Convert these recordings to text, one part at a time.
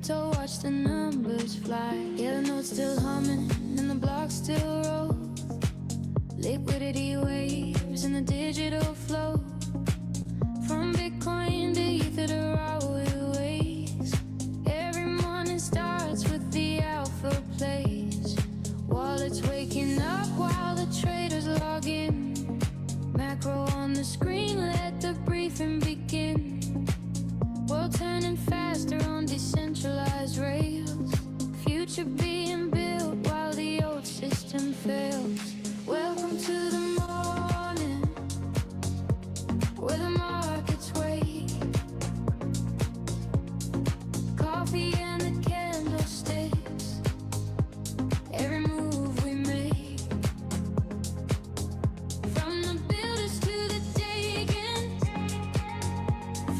crypto, watch the numbers fly. Yeah, the note's still humming and the block still rolls. Liquidity waves in the digital flow. From Bitcoin to Ether to Raw waves. Every morning starts with the alpha plays. Wallets waking up while the traders log in. Macro on the screen, let the briefing begin. World turning faster on decentralized rails. Future being built while the old system fails. Welcome to the morning, where the markets wait. Coffee and the candlesticks, every move we make. From the builders to the Dagans,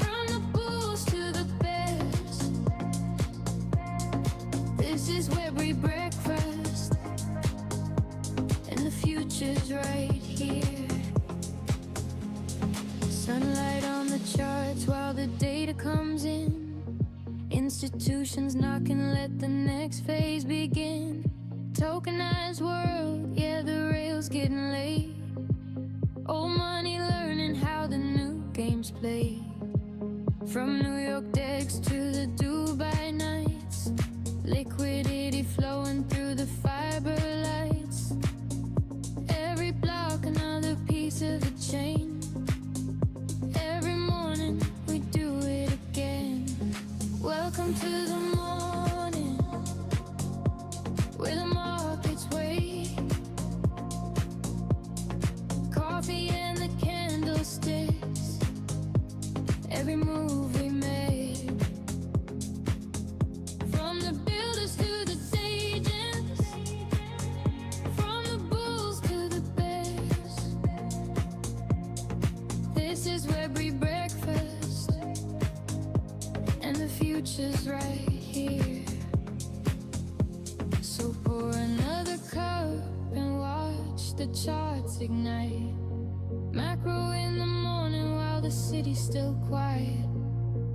from the bulls to the bears. This is where we breakfast, and the future's right here. Sunlight on the charts while the data comes in. Institutions knocking, let the next phase begin. Tokenized world, yeah, the rail's getting late. Old money learning how the new game's played. From New York decks to the Dubai nights. Liquidity flowing through the fiber lights. Every block another piece of the chain. Every morning we do it again. Welcome to the morning, where the markets wait. Coffee and the candlesticks, every move we made. From the builders to the agents, from the bulls to the bears. This is where we breakfast, and the future's right here. So pour another cup and watch the charts ignite. Macro in the morning while the city's still quiet.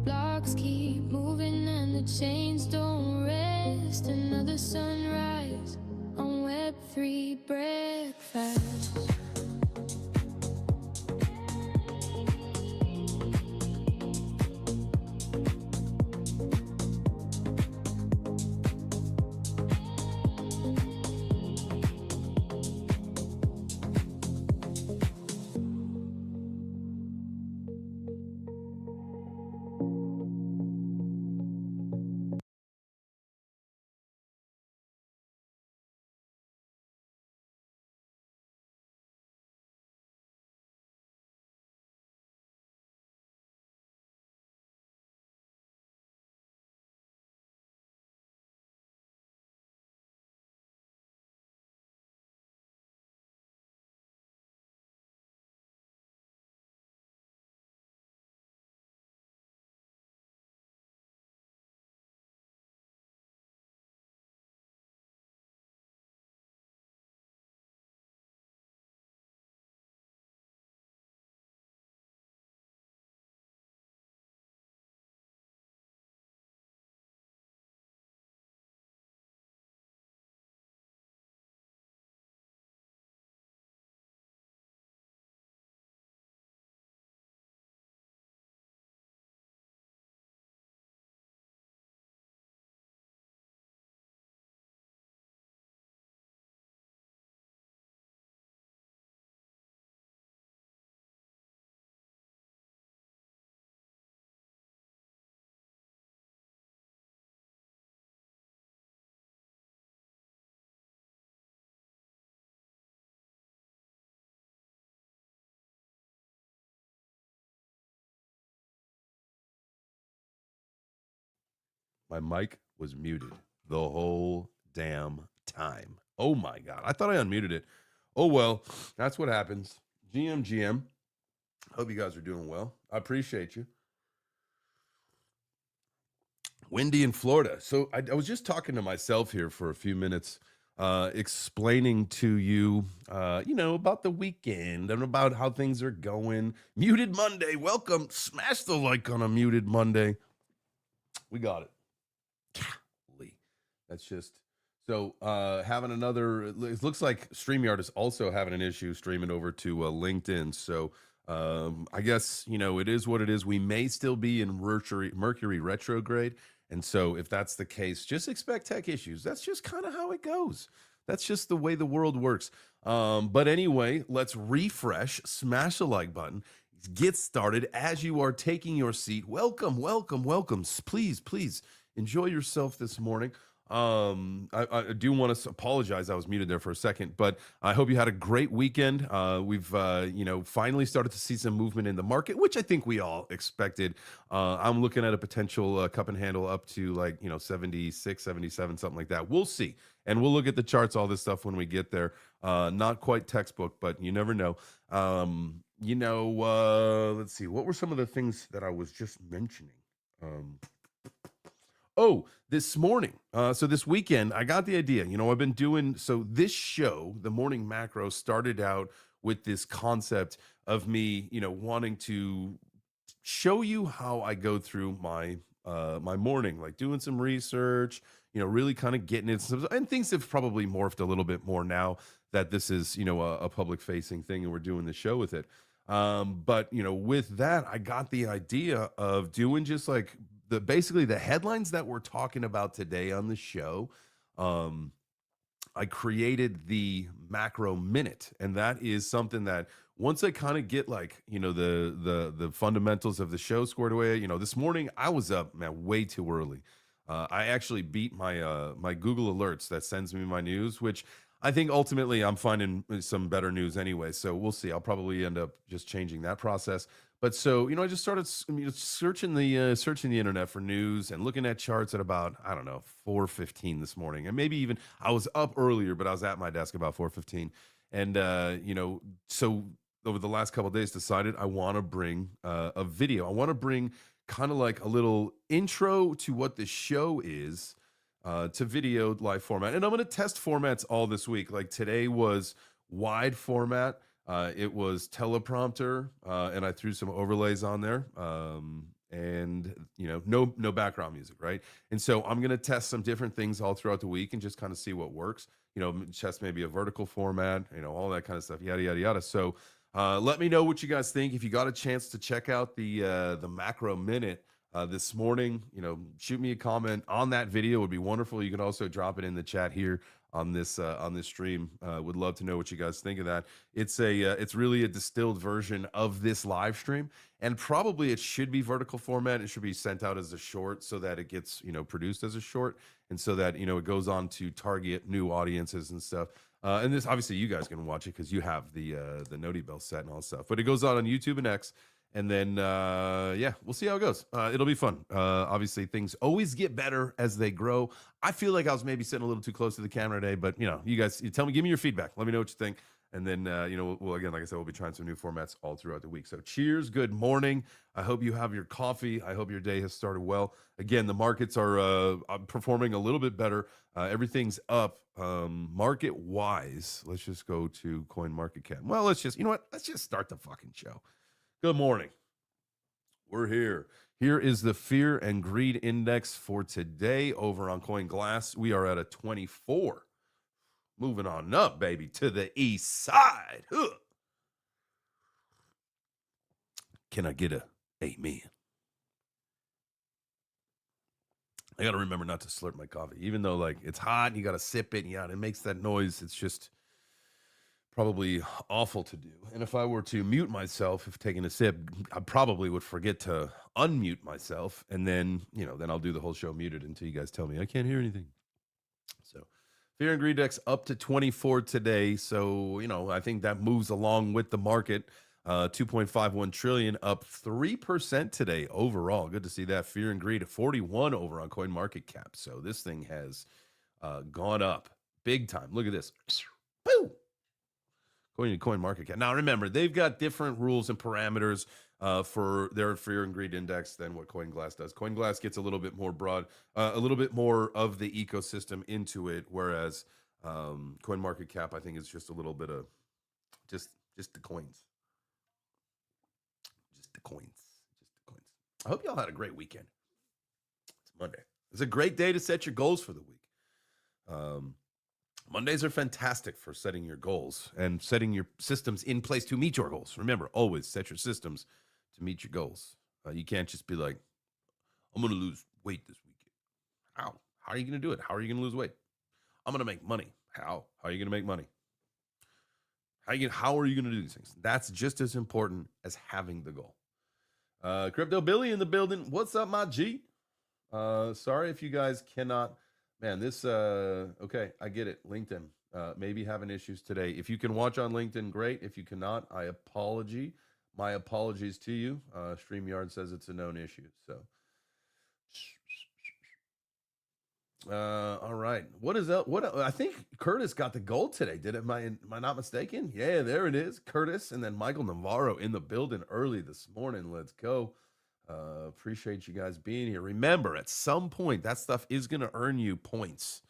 Blocks keep moving and the chains don't rest. Another sunrise on Web3 breakfast. My mic was muted the whole damn time. Oh my God. I thought I unmuted it. Oh, well, that's what happens. GM. Hope you guys are doing well. I appreciate you. Windy in Florida. So I was just talking to myself here for a few minutes, explaining to you, about the weekend and about how things are going. Muted Monday. Welcome. Smash the like on a muted Monday. We got it. That's just so having another. It looks like StreamYard is also having an issue streaming over to LinkedIn. So I guess it is what it is. We may still be in Mercury retrograde, and so if that's the case, just expect tech issues. That's just kind of how it goes. That's just the way the world works. But anyway, let's refresh. Smash the like button. Get started as you are taking your seat. Welcome, welcome, welcome. Please, please enjoy yourself this morning. I do want to apologize. I was muted there for a second, but I hope you had a great weekend. We've finally started to see some movement in the market, which I think we all expected. I'm looking at a potential cup and handle up to 76, 77, something like that. We'll see, and we'll look at the charts, all this stuff when we get there. Not quite textbook, but you never know. Let's see. What were some of the things that I was just mentioning? Oh, this morning. So this weekend, I got the idea. I've been doing so this show, the Morning Macro, started out with this concept of me, wanting to show you how I go through my morning, like doing some research, really kind of getting it. And things have probably morphed a little bit more now that this is, a public facing thing and we're doing the show with it. But with that, I got the idea of doing just like basically the headlines that we're talking about today on the show. I created the macro minute, and that is something that once I kind of get the fundamentals of the show squared away. This morning I was up, man, way too early. I actually beat my Google alerts that sends me my news, which I think ultimately I'm finding some better news anyway. So we'll see. I'll probably end up just changing that process. But so I just started searching the internet for news and looking at charts at about 4:15 this morning, and maybe even I was up earlier, but I was at my desk about 4:15, and so over the last couple of days decided I want to bring a video. I want to bring kind of like a little intro to what the show is to video live format. And I'm going to test formats all this week. Like today was wide format. It was teleprompter, and I threw some overlays on there. And no background music, right? And so I'm going to test some different things all throughout the week and just kind of see what works. Test maybe a vertical format, all that kind of stuff, yada, yada, yada. So let me know what you guys think. If you got a chance to check out the macro minute this morning, shoot me a comment on that video. It would be wonderful. You can also drop it in the chat here on this stream. Would love to know what you guys think of that. It's really a distilled version of this live stream, and probably it should be vertical format. It should be sent out as a short so that it gets produced as a short, and so that it goes on to target new audiences and stuff. And this obviously you guys can watch it because you have the Noti Bell set and all that stuff. But it goes on YouTube and X. And then, we'll see how it goes. It'll be fun. Obviously, things always get better as they grow. I feel like I was maybe sitting a little too close to the camera today, but you guys, tell me, give me your feedback. Let me know what you think. And then, well, again, like I said, we'll be trying some new formats all throughout the week. So cheers. Good morning. I hope you have your coffee. I hope your day has started well. Again, the markets are performing a little bit better. Everything's up market wise. Let's just go to CoinMarketCap. Well, let's just start the fucking show. Good morning. We're here. Here is the fear and greed index for today over on CoinGlass. We are at a 24. Moving on up, baby, to the east side. Ugh. Can I get a amen? I got to remember not to slurp my coffee, even though it's hot and you got to sip it. And it makes that noise. It's just probably awful to do. And if I were to mute myself if taking a sip, I probably would forget to unmute myself, and then then I'll do the whole show muted until you guys tell me I can't hear anything. So fear and greed index up to 24 today. So I think that moves along with the market. 2.51 trillion, up 3% today overall. Good to see that. Fear and greed at 41 over on CoinMarketCap. So this thing has gone up big time. Look at this. Boom. According to CoinMarketCap. Now, remember, they've got different rules and parameters for their fear and greed index than what CoinGlass does. CoinGlass gets a little bit more broad, a little bit more of the ecosystem into it, whereas CoinMarketCap, I think, is just a little bit of just the coins. Just the coins. I hope y'all had a great weekend. It's Monday. It's a great day to set your goals for the week. Mondays are fantastic for setting your goals and setting your systems in place to meet your goals. Remember, always set your systems to meet your goals. You can't just be like, I'm going to lose weight this weekend. How? How are you going to do it? How are you going to lose weight? I'm going to make money. How? How are you going to make money? How are you going to do these things? That's just as important as having the goal. Crypto Billy in the building. What's up, my G? Sorry if you guys cannot. Man, this, okay, I get it. LinkedIn, maybe having issues today. If you can watch on LinkedIn, great. If you cannot, my apologies to you. StreamYard says it's a known issue. So, all right. What is up? I think Curtis got the gold today. Am I not mistaken? Yeah, there it is. Curtis and then Michael Navarro in the building early this morning. Let's go. Appreciate you guys being here. Remember, at some point, that stuff is going to earn you points.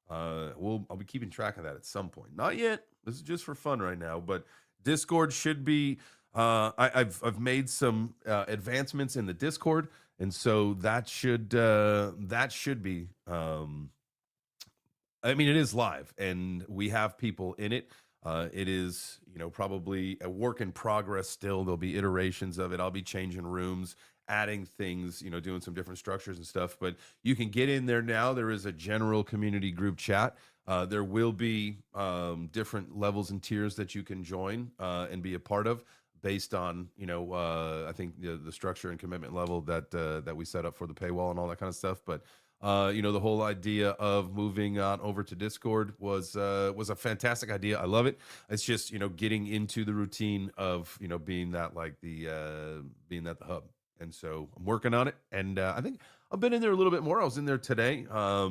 I'll be keeping track of that at some point. Not yet. This is just for fun right now. But Discord should be. I've made some advancements in the Discord, and so that should be. I mean, it is live, and we have people in it. It is, probably a work in progress still. There'll be iterations of it. I'll be changing rooms, adding things, doing some different structures and stuff. But you can get in there now. There is a general community group chat. There will be different levels and tiers that you can join and be a part of based on, I think the structure and commitment level that we set up for the paywall and all that kind of stuff. But the whole idea of moving on over to Discord was a fantastic idea. I love it. It's just, getting into the routine of, being that being at the hub. And so I'm working on it. And I think I've been in there a little bit more. I was in there today,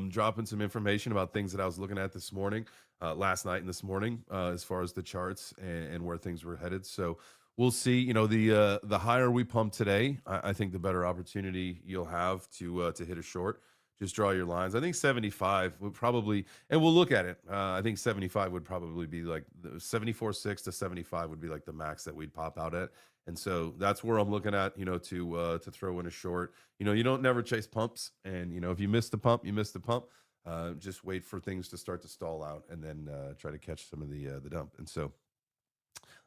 dropping some information about things that I was looking at this morning, last night and this morning, as far as the charts and where things were headed. So we'll see. The higher we pump today, I think the better opportunity you'll have to hit a short. Just draw your lines. I think 75 would probably, and we'll look at it. I think 75 would probably be like 74.6 to 75 would be like the max that we'd pop out at. And so that's where I'm looking at, to throw in a short. You don't never chase pumps. And, if you miss the pump, you miss the pump. Just wait for things to start to stall out and then try to catch some of the dump. And so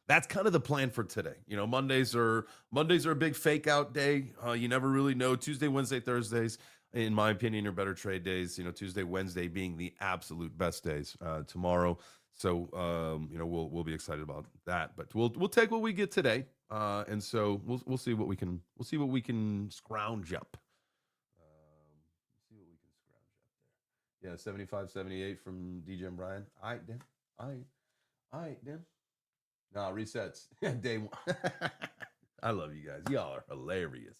that's kind of the plan for today. Mondays are a big fake out day. You never really know. Tuesday, Wednesday, Thursdays, in my opinion, are better trade days. Tuesday, Wednesday being the absolute best days. Tomorrow, so we'll be excited about that. But we'll take what we get today, and so we'll see what we can scrounge up. See what we can scrounge up there. Yeah, 75, 78 from DJ and Brian. All right, then. Nah, resets. Day one. I love you guys. Y'all are hilarious.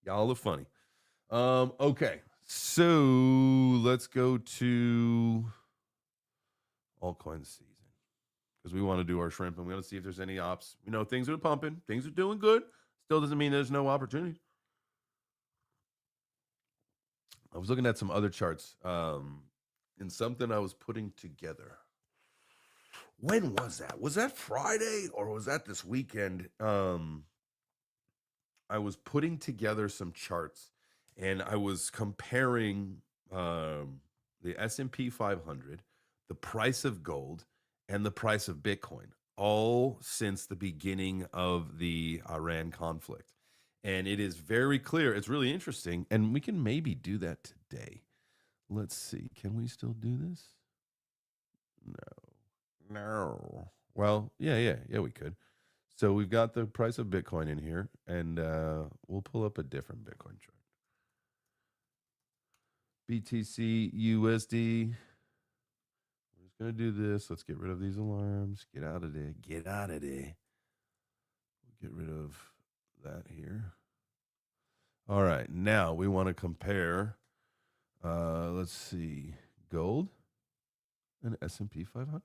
Y'all are funny. Okay, so let's go to altcoin season because we want to do our shrimp and we want to see if there's any ops. Things are pumping, things are doing good. Still doesn't mean there's no opportunity. I was looking at some other charts and something I was putting together. When was that? Was that Friday or was that this weekend? I was putting together some charts. And I was comparing the S&P 500, the price of gold, and the price of Bitcoin, all since the beginning of the Iran conflict. And it is very clear. It's really interesting. And we can maybe do that today. Let's see. Can we still do this? No. Well, yeah, we could. So we've got the price of Bitcoin in here, and we'll pull up a different Bitcoin chart. BTC USD. We're just going to do this. Let's get rid of these alarms. Get out of there. Get out of there. We'll get rid of that here. All right. Now we want to compare, let's see, gold and S&P 500.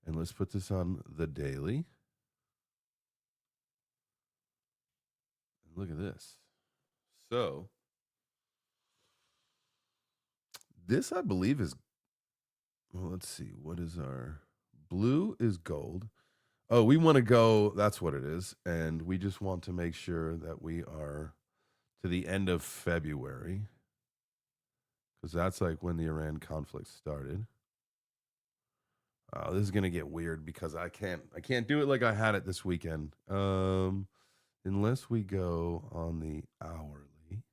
And let's put this on the daily. And look at this. So this, I believe, is, well, let's see. What is our blue is gold. Oh, we want to go. That's what it is. And we just want to make sure that we are to the end of February. because that's like when the Iran conflict started. This is gonna get weird because I can't do it like I had it this weekend. Unless we go on the hourly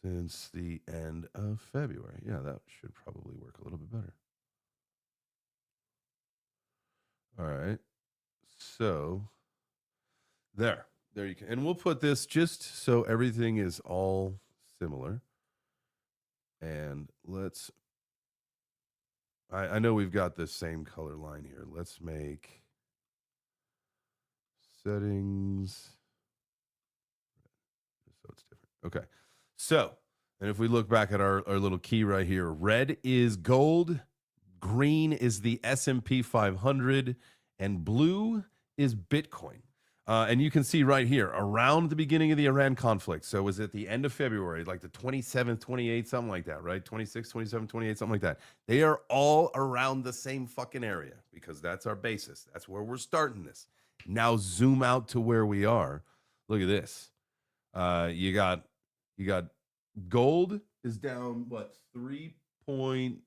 since the end of February. Yeah, that should probably work a little bit better. All right. So there you can. And we'll put this just so everything is all similar. And let's, I know we've got the same color line here. Let's make settings so it's different. Okay. So, and if we look back at our little key right here, red is gold, green is the S&P 500, and blue is Bitcoin. And you can see right here, around the beginning of the Iran conflict. So it was at the end of February, like the 27th, 28th, something like that, right? 26, 27, 28, something like that. They are all around the same fucking area because that's our basis. That's where we're starting this. Now zoom out to where we are. Look at this. You got gold is down, what, 3 point,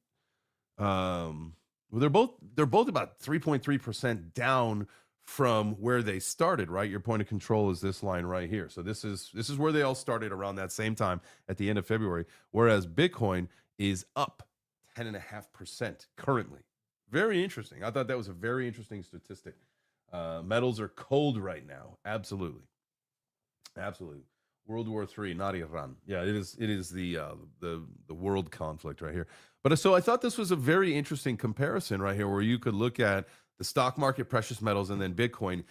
well, they're both about 3.3% down from where they started, right? Your point of control is this line right here. So this is where they all started around that same time at the end of February, whereas Bitcoin is up 10.5% currently. Very interesting. I thought that was a very interesting statistic. Metals are cold right now. Absolutely. World War III, not Iran. Yeah, it is the world conflict right here. But so I thought this was a very interesting comparison right here, where you could look at the stock market, precious metals, and then Bitcoin.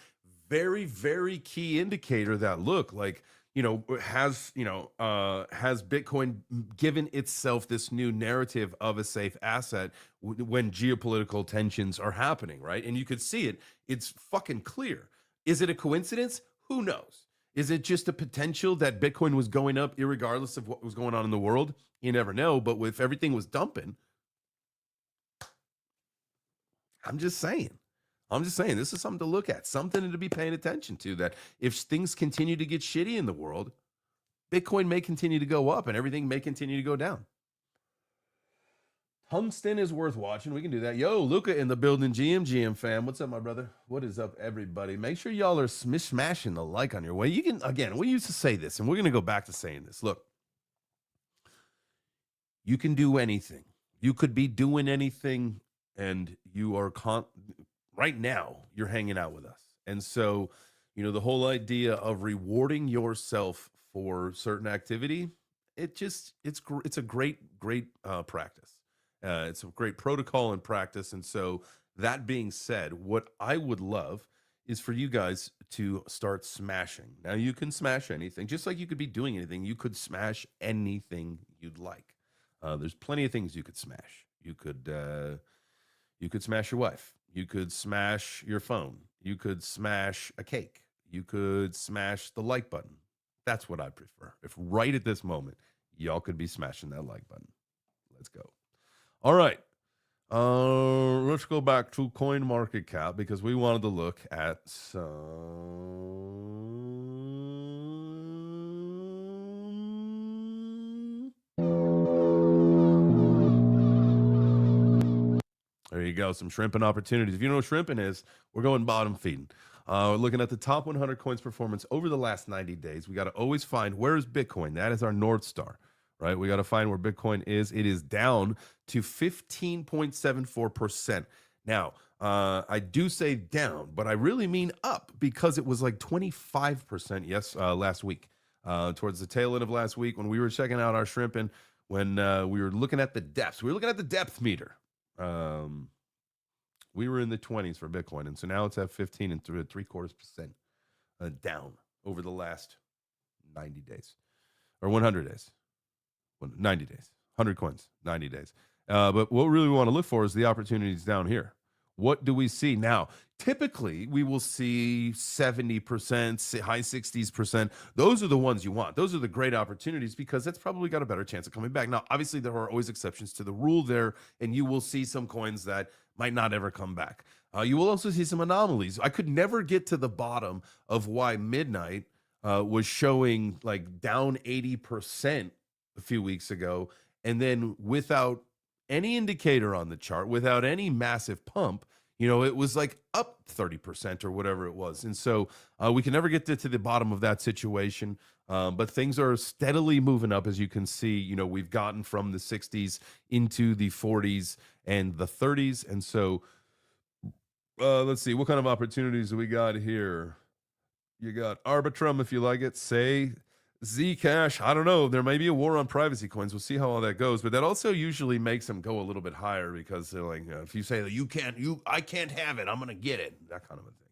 Very, very key indicator that look like, has Bitcoin given itself this new narrative of a safe asset when geopolitical tensions are happening, right? And you could see it. It's fucking clear. Is it a coincidence? Who knows? Is it just a potential that Bitcoin was going up irregardless of what was going on in the world? You never know. But if everything was dumping, I'm just saying, this is something to look at, something to be paying attention to, that if things continue to get shitty in the world, Bitcoin may continue to go up and everything may continue to go down. Tungsten is worth watching. We can do that. Yo, Luca in the building, GM fam. What's up, my brother? What is up, everybody? Make sure y'all are smashing the like on your way. You can, again, we used to say this, and we're going to go back to saying this. Look, you can do anything. You could be doing anything, and you are right now, you're hanging out with us. And so, the whole idea of rewarding yourself for certain activity, it's a great practice. It's a great protocol and practice. And so, that being said, what I would love is for you guys to start smashing. Now, you can smash anything, just like you could be doing anything. You could smash anything you'd like. There's plenty of things you could smash. You could smash your wife. You could smash your phone. You could smash a cake. You could smash the like button. That's what I prefer. If right at this moment, y'all could be smashing that like button. Let's go. All right. Let's go back to coin market cap because we wanted to look at some. There you go. Some shrimping opportunities. If you know what shrimping is, we're going bottom feeding. We're looking at the top 100 coins performance over the last 90 days. We got to always find, where is Bitcoin? That is our North Star, right? We got to find where Bitcoin is. It is down to 15.74%. Now, I do say down, but I really mean up, because it was like 25% last week. Towards the tail end of last week, when we were checking out our shrimping, when we were looking at the depths, we were looking at the depth meter. We were in the 20s for Bitcoin, and so now it's at 15.75% down over the last 90 days, or 100 days, 90 days, 100 coins, 90 days. But what really we want to look for is the opportunities down here. What do we see now? Typically, we will see 70%, high 60s%. Those are the ones you want. Those are the great opportunities, because that's probably got a better chance of coming back. Now, obviously, there are always exceptions to the rule there, and you will see some coins that might not ever come back. You will also see some anomalies. I could never get to the bottom of why Midnight was showing like down 80% a few weeks ago, and then without any indicator on the chart, without any massive pump, it was like up 30% or whatever it was. And so we can never get to the bottom of that situation. But things are steadily moving up, as you can see. We've gotten from the 60s into the 40s and the 30s. And so let's see, what kind of opportunities do we got here? You got Arbitrum, if you like it. Say Zcash. I don't know. There may be a war on privacy coins. We'll see how all that goes. But that also usually makes them go a little bit higher, because they're like, if you say that I can't have it, I'm gonna get it. That kind of a thing.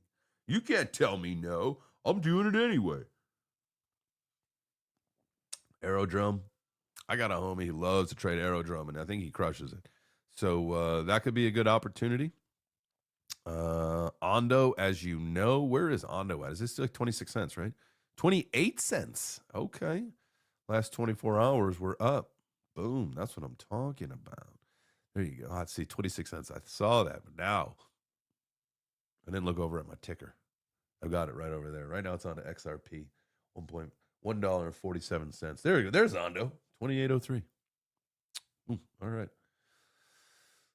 You can't tell me no. I'm doing it anyway. Aerodrome. I got a homie who loves to trade Aerodrome, and I think he crushes it. So that could be a good opportunity. Ondo, as you know, where is Ondo at? Is this like 26 cents, right? 28 cents. Okay. Last 24 hours, we're up. Boom. That's what I'm talking about. There you go. I see 26 cents. I saw that, but now I didn't look over at my ticker. I've got it right over there. Right now it's on the XRP. $1.47. There you go. There's Ondo. 2803. All right.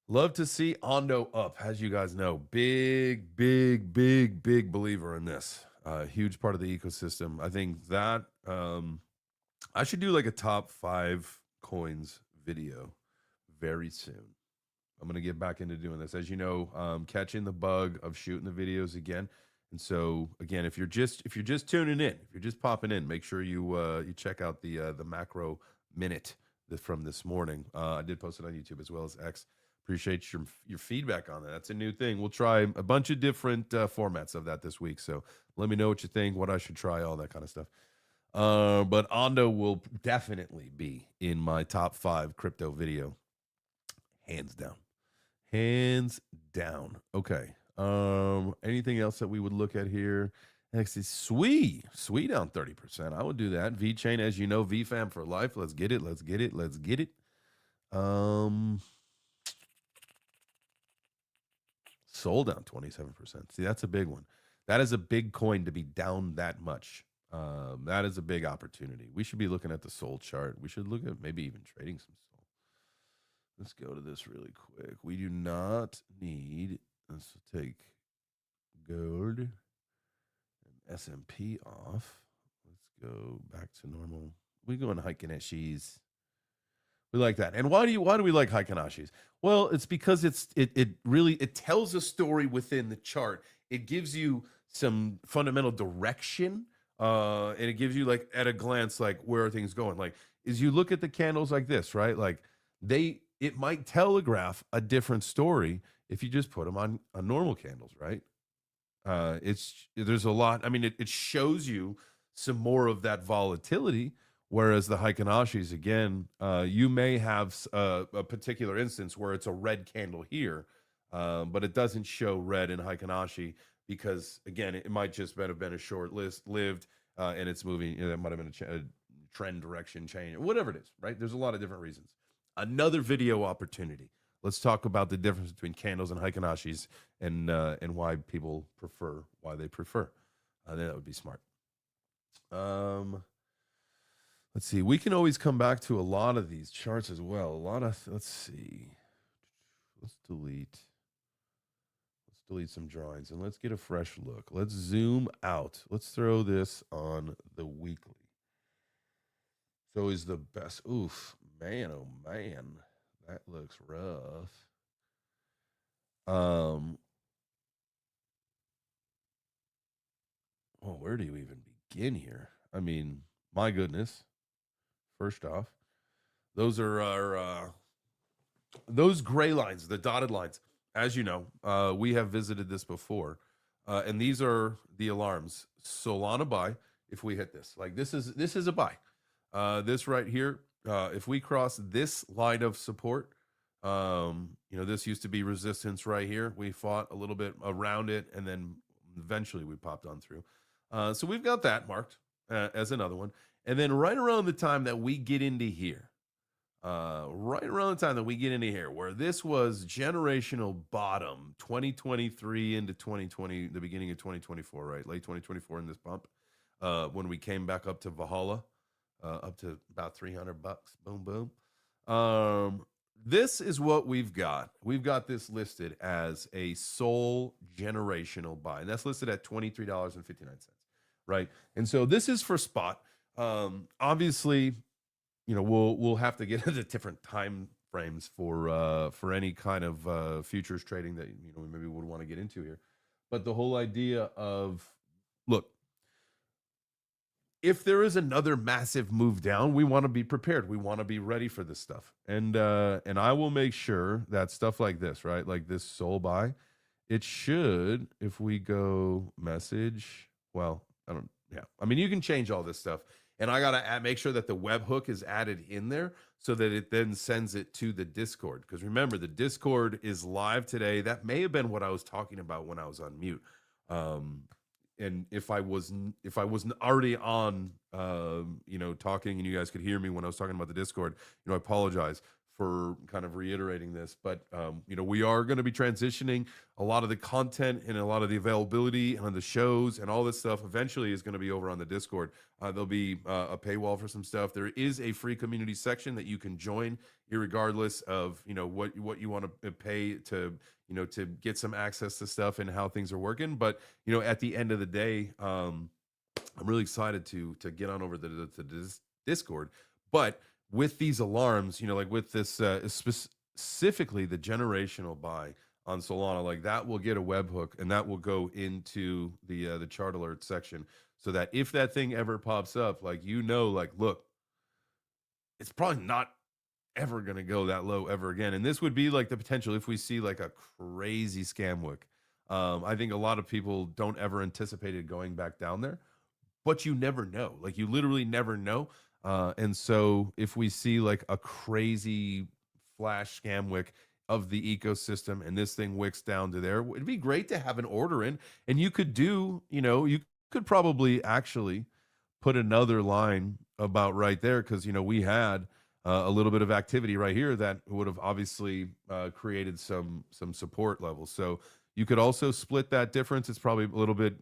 Love to see Ondo up, as you guys know. Big believer in this. Huge part of the ecosystem. I think that I should do like a top 5 coins video very soon. I'm going to get back into doing this. As you know, catching the bug of shooting the videos again. And so again, if you're just tuning in, if you're just popping in, make sure you check out the macro minute from this morning. I did post it on YouTube as well as X. Appreciate your feedback on that. That's a new thing. We'll try a bunch of different formats of that this week. So let me know what you think, what I should try, all that kind of stuff. But Ondo will definitely be in my top 5 crypto video. Hands down. Hands down. Okay. Anything else that we would look at here? Next is Sui down 30%. I would do that. V-Chain, as you know, VFAM for life. Let's get it. Sol down 27%. See, that's a big one. That is a big coin to be down that much. That is a big opportunity. We should be looking at the Sol chart. We should look at maybe even trading some Sol. Let's go to this really quick. We do not need, let's take gold and S&P off. Let's go back to normal. We go in Heikenashis. We like that. And why do we like Heikenashis? Well, it's because it really tells a story within the chart. It gives you some fundamental direction, and it gives you like at a glance like where are things going. Like as you look at the candles like this, right? Like it might telegraph a different story if you just put them on normal candles, right? There's a lot. I mean, it shows you some more of that volatility. Whereas the Heikenashis, again, you may have a particular instance where it's a red candle here, but it doesn't show red in Heikenashi because, again, it might just have been a short-lived, and it's moving. It might have been a trend direction change, whatever it is, right? There's a lot of different reasons. Another video opportunity. Let's talk about the difference between candles and Heikenashis and why people prefer, why they prefer. I think that would be smart. Let's see. We can always come back to a lot of these charts as well. Let's see. Let's delete some drawings and let's get a fresh look. Let's zoom out. Let's throw this on the weekly. So is the best. Oof, man, oh man, that looks rough. Well, where do you even begin here? I mean, my goodness. First off, those are those gray lines, the dotted lines. As you know, we have visited this before, and these are the alarms. Solana buy. If we hit this, like this is a buy. This right here, if we cross this line of support, this used to be resistance right here. We fought a little bit around it, and then eventually we popped on through. So we've got that marked as another one. And then right around the time that we get into here, where this was generational bottom, 2023 into 2020, the beginning of 2024, right? Late 2024 in this bump, when we came back up to Valhalla, up to about $300. Boom, boom. This is what we've got. We've got this listed as a sole generational buy, and that's listed at $23.59, right? And so this is for spot. Obviously, we'll have to get into different time frames for any kind of futures trading that we maybe would want to get into here. But the whole idea of, look, if there is another massive move down, we want to be prepared. We want to be ready for this stuff. And I will make sure that stuff like this, right? Like this soul buy, it should, if we go message, well, I mean, you can change all this stuff. And I got to make sure that the webhook is added in there so that it then sends it to the Discord. Because remember, the Discord is live today. That may have been what I was talking about when I was on mute. And if I wasn't already on, talking and you guys could hear me when I was talking about the Discord, I apologize for kind of reiterating this, but we are going to be transitioning a lot of the content and a lot of the availability on the shows and all this stuff eventually is going to be over on the Discord. There'll be a paywall for some stuff. There is a free community section that you can join irregardless of, what you want to pay to get some access to stuff and how things are working. But, at the end of the day, I'm really excited to get on over to the Discord. But with these alarms, like with this specifically the generational buy on Solana, like that will get a webhook and that will go into the chart alert section so that if that thing ever pops up, like, look, it's probably not ever going to go that low ever again. And this would be like the potential if we see like a crazy scam wick. I think a lot of people don't ever anticipate it going back down there, but you never know. Like you literally never know. And so if we see like a crazy flash scam wick of the ecosystem and this thing wicks down to there, it'd be great to have an order in. And you could you could probably actually put another line about right there because, we had a little bit of activity right here that would have obviously created some support levels. So you could also split that difference. It's probably a little bit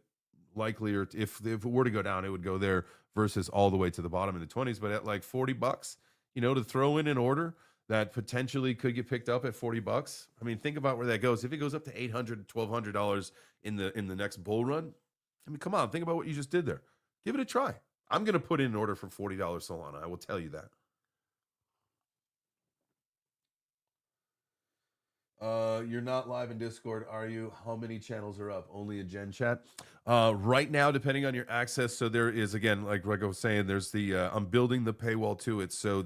likelier if it were to go down, it would go there versus all the way to the bottom in the 20s. But at like $40, to throw in an order that potentially could get picked up at $40. I mean, think about where that goes. If it goes up to $800, $1,200 in the next bull run, I mean, come on, think about what you just did there. Give it a try. I'm going to put in an order for $40 Solana. I will tell you that. You're not live in Discord, are you? How many channels are up? Only a Gen Chat. Right now, depending on your access, so there is, again, like I was saying, there's the I'm building the paywall to it. So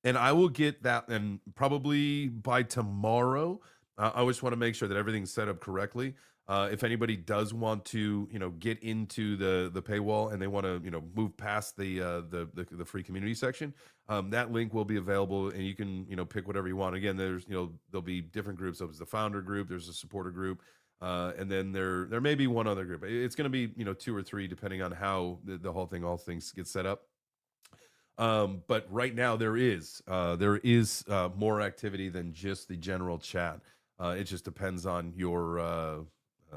and I will get that, and probably by tomorrow. I just want to make sure that everything's set up correctly. If anybody does want to, get into the paywall and they want to, move past the free community section, that link will be available and you can, pick whatever you want. Again, there's, there'll be different groups. So there's the founder group, there's a supporter group, and then there may be one other group. It's going to be, 2 or 3 depending on how all things get set up. But right now there is more activity than just the general chat. It just depends on your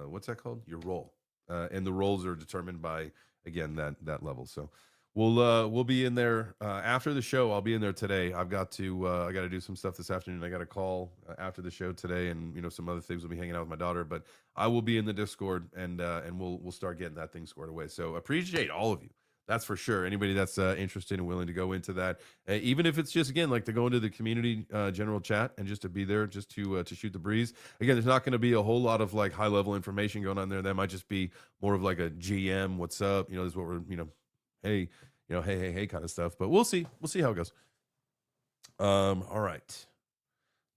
what's that called? Your role. And the roles are determined by, again, that level. So we'll be in there after the show. I'll be in there today. I got to do some stuff this afternoon. I got a call after the show today, and some other things. We'll be hanging out with my daughter, but I will be in the Discord, and we'll start getting that thing squared away. So appreciate all of you. That's for sure. Anybody that's interested and willing to go into that, even if it's just, again, like to go into the community general chat and just to be there, just to shoot the breeze. Again, there's not going to be a whole lot of like high level information going on there. That might just be more of like a GM, what's up? This is what we're, hey, hey kind of stuff. But we'll see. We'll see how it goes. All right.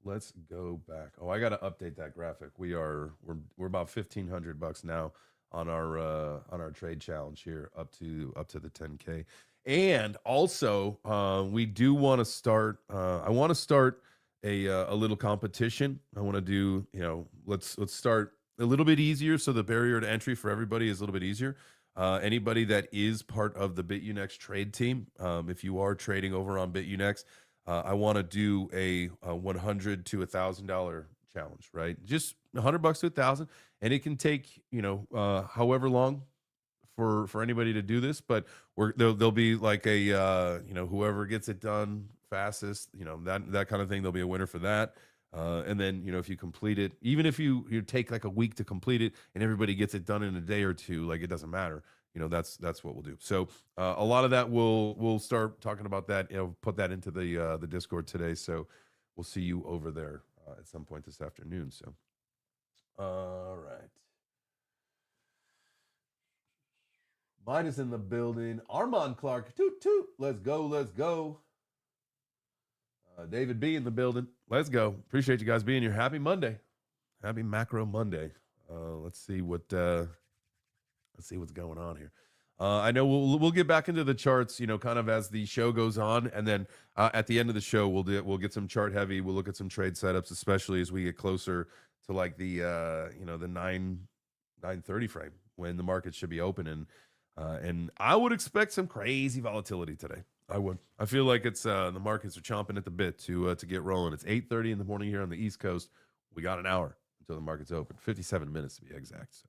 Let's go back. Oh, I got to update that graphic. We're about $1,500 now on our trade challenge here up to the 10K. And also we do want to start I want to start a little competition. I want to do, let's start a little bit easier so the barrier to entry for everybody is a little bit easier. Anybody that is part of the BitUnex trade team, if you are trading over on BitUnex, I want to do a $100 to $1,000 challenge, right? Just $100 to $1,000, and it can take however long for anybody to do this, but there'll be like a whoever gets it done fastest, that kind of thing. There'll be a winner for that. And then, if you complete it, even if you take like a week to complete it and everybody gets it done in a day or two, like it doesn't matter. That's what we'll do. So a lot of that we'll start talking about that. Put that into the Discord today. So we'll see you over there at some point this afternoon. So, all right. Mine is in the building. Armand Clark, toot toot. Let's go, let's go. David B in the building. Let's go. Appreciate you guys being here. Happy Monday. Happy Macro Monday. Let's see what's going on here. I know we'll get back into the charts, kind of as the show goes on, and then at the end of the show we'll get some chart heavy. We'll look at some trade setups, especially as we get closer to like the the 9:30 frame when the market should be open, and I would expect some crazy volatility today. I would. I feel like it's the markets are chomping at the bit to get rolling. It's 8:30 in the morning here on the East Coast. We got an hour until the market's open. 57 minutes to be exact. So,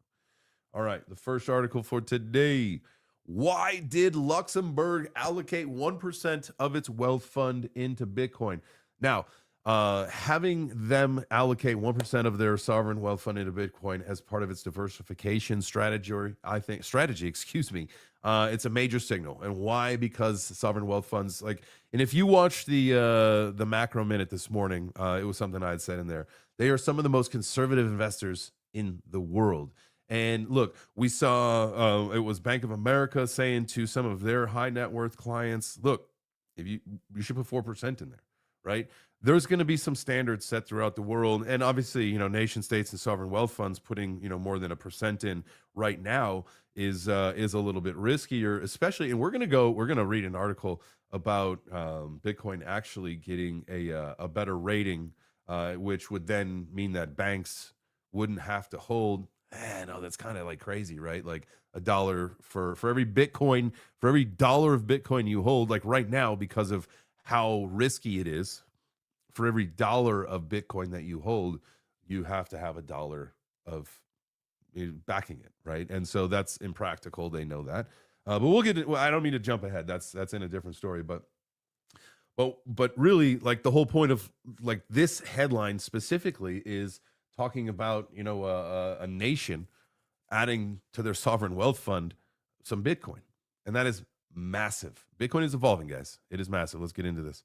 all right, the first article for today. Why did Luxembourg allocate 1% of its wealth fund into Bitcoin? Now, having them allocate 1% of their sovereign wealth fund into Bitcoin as part of its diversification strategy, it's a major signal. And why? Because sovereign wealth funds, and if you watch the Macro Minute this morning, it was something I had said in there. They are some of the most conservative investors in the world. And look, we saw it was Bank of America saying to some of their high net worth clients, look, if you should put 4% in there, right? There's going to be some standards set throughout the world. And obviously, nation states and sovereign wealth funds putting, more than 1% in right now is a little bit riskier, especially. And we're going to read an article about Bitcoin actually getting a better rating, which would then mean that banks wouldn't have to hold. No, that's kind of like crazy, right? Like $1 for every Bitcoin, for every dollar of Bitcoin you hold, like right now, because of how risky it is, for every dollar of Bitcoin that you hold, you have to have $1 of backing it, right? And so that's impractical. They know that. But we'll get it. Well, I don't mean to jump ahead. That's in a different story, but really, like the whole point of like this headline specifically is talking about a nation adding to their sovereign wealth fund some Bitcoin, and that is massive. Bitcoin is evolving, guys. It is massive. Let's get into this.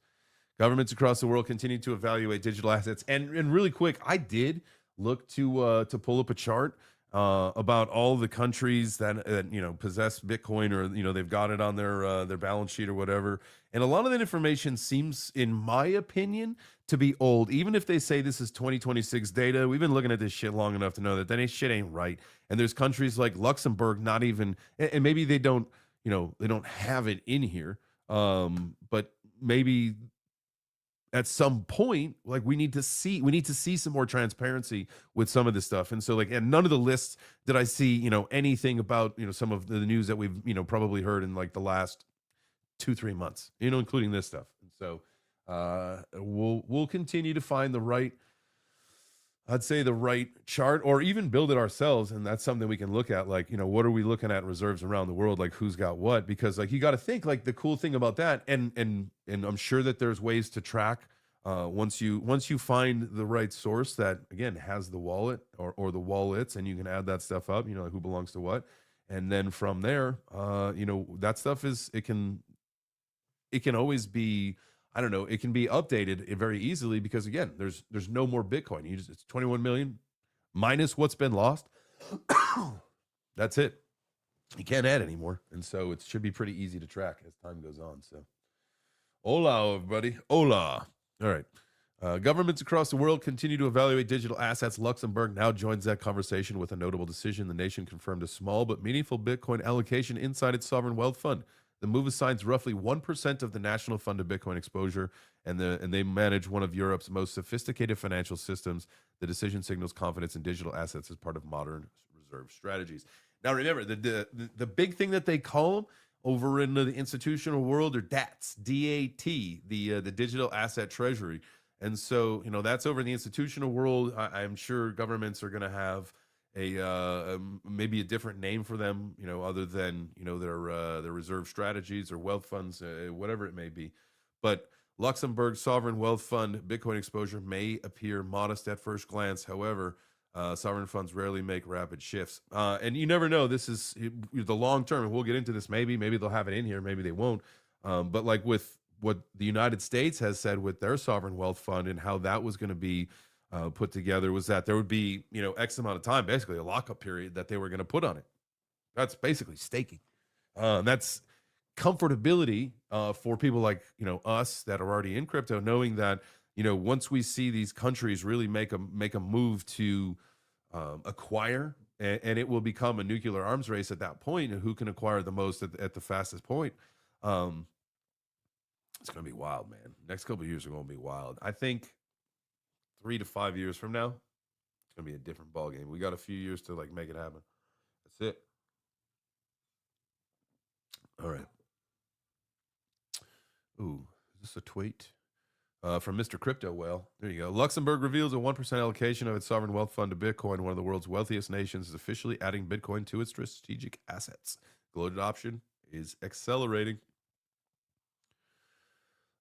Governments across the world continue to evaluate digital assets, and really quick, I did look to pull up a chart about all the countries that possess Bitcoin, or they've got it on their balance sheet or whatever. And a lot of that information seems, in my opinion, to be old. Even if they say this is 2026 data, we've been looking at this shit long enough to know that shit ain't right. And there's countries like Luxembourg, not even, and maybe they don't have it in here, but maybe at some point, like we need to see some more transparency with some of this stuff. And so and none of the lists did I see, anything about, some of the news that we've, probably heard in like the last 2-3 months, including this stuff. And so we'll continue to find the right chart, or even build it ourselves. And that's something we can look at. Like, what are we looking at reserves around the world? Like who's got what? Because you got to think, like, the cool thing about that, and I'm sure that there's ways to track once you find the right source that, again, has the wallet or the wallets, and you can add that stuff up, like who belongs to what. And then from there, that stuff it can always be, I don't know, it can be updated very easily, because again, there's no more Bitcoin. It's 21 million minus what's been lost. That's it. You can't add anymore. And so it should be pretty easy to track as time goes on. So hola, everybody. Hola. All right. Governments across the world continue to evaluate digital assets. Luxembourg now joins that conversation with a notable decision. The nation confirmed a small but meaningful Bitcoin allocation inside its sovereign wealth fund. The move assigns roughly 1% of the national fund to Bitcoin exposure, and they manage one of Europe's most sophisticated financial systems. The decision signals confidence in digital assets as part of modern reserve strategies. Now, remember, the big thing that they call them over in the institutional world are DATs, D-A-T, the digital asset treasury. And so, that's over in the institutional world. I'm sure governments are going to have maybe a different name for them, other than their reserve strategies or wealth funds, whatever it may be. But Luxembourg sovereign wealth fund Bitcoin exposure may appear modest at first glance. However, sovereign funds rarely make rapid shifts, and you never know. This is the long term, and we'll get into this. Maybe they'll have it in here, maybe they won't. But like with what the United States has said with their sovereign wealth fund and how that was going to be put together, was that there would be X amount of time, basically a lockup period that they were going to put on it. That's basically staking. That's comfortability for people like us that are already in crypto, knowing that once we see these countries really make a move to acquire, and it will become a nuclear arms race at that point, and who can acquire the most at the fastest point. It's going to be wild, man. Next couple of years are going to be wild. I think 3 to 5 years from now, it's going to be a different ball game. We got a few years to like make it happen. That's it. All right. Ooh, is this a tweet? From Mr. Crypto Whale. There you go. Luxembourg reveals a 1% allocation of its sovereign wealth fund to Bitcoin. One of the world's wealthiest nations is officially adding Bitcoin to its strategic assets. Global adoption is accelerating.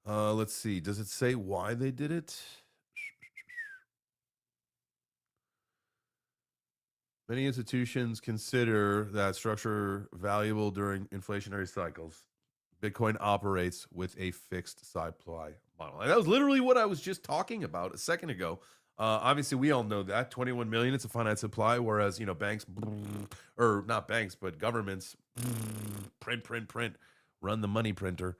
Let's see. Does it say why they did it? Many institutions consider that structure valuable during inflationary cycles. Bitcoin operates with a fixed supply model. And that was literally what I was just talking about a second ago. Obviously, we all know that 21 million, it's a finite supply, whereas, banks, or not banks, but governments, print, run the money printer.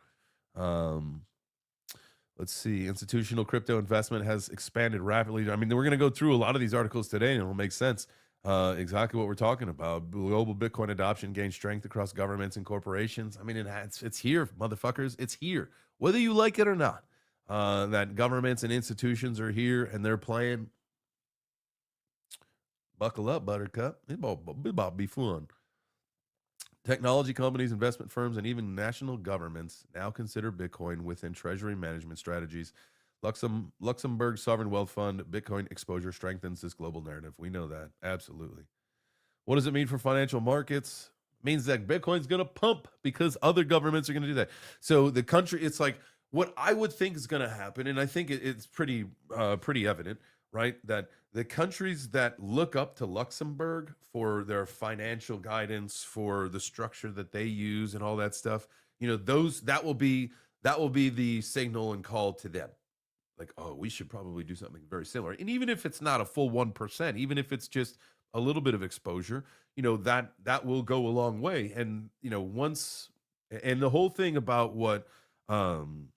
Let's see. Institutional crypto investment has expanded rapidly. I mean, we're going to go through a lot of these articles today, and it'll make sense. Exactly what we're talking about. Global Bitcoin adoption gains strength across governments and corporations. I mean, it's here, motherfuckers. It's here, whether you like it or not. That governments and institutions are here and they're playing. Buckle up, Buttercup. It's about to be fun. Technology companies, investment firms, and even national governments now consider Bitcoin within treasury management strategies. Luxembourg Sovereign Wealth Fund Bitcoin exposure strengthens this global narrative. We know that. Absolutely. What does it mean for financial markets? It means that Bitcoin's going to pump because other governments are going to do that. So the country, it's like what I would think is going to happen, and I think it's pretty evident, right? That the countries that look up to Luxembourg for their financial guidance, for the structure that they use and all that stuff, that will be the signal and call to them. Like, oh, we should probably do something very similar. And even if it's not a full 1%, even if it's just a little bit of exposure, that will go a long way. And, once, and the whole thing about what Dan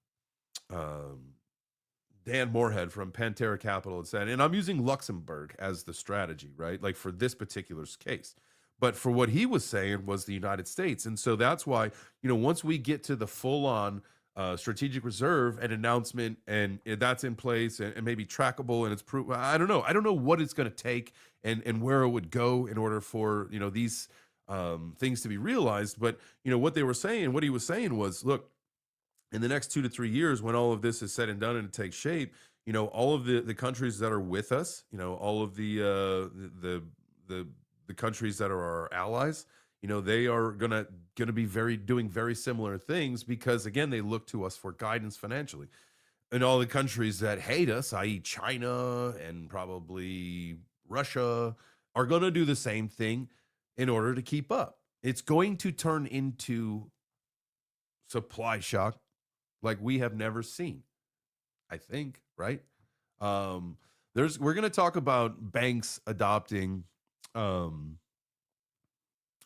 Moorhead from Pantera Capital had said, and I'm using Luxembourg as the strategy, right? Like for this particular case. But for what he was saying was the United States. And so that's why, once we get to the full on strategic reserve and announcement, and that's in place and maybe trackable, and it's proof. I don't know what it's going to take and where it would go in order for these things to be realized. But what he was saying was, look, in the next 2 to 3 years, when all of this is said and done and it takes shape, all of the countries that are with us, all of the countries that are our allies, they are gonna be doing very similar things, because again, they look to us for guidance financially. And all the countries that hate us, i.e. China and probably Russia, are gonna do the same thing in order to keep up. It's going to turn into supply shock like we have never seen, I think, right? We're gonna talk about banks adopting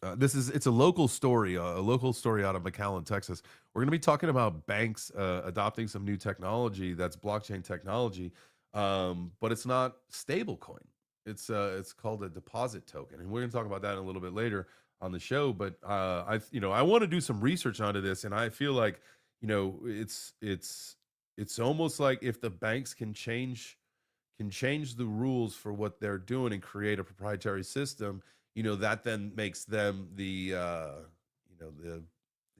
it's a local story out of McAllen, Texas. We're going to be talking about banks adopting some new technology that's blockchain technology, but it's not stablecoin. It's called a deposit token, and we're going to talk about that a little bit later on the show. But I want to do some research onto this, and I feel like it's almost like if the banks can change the rules for what they're doing and create a proprietary system, that then makes them the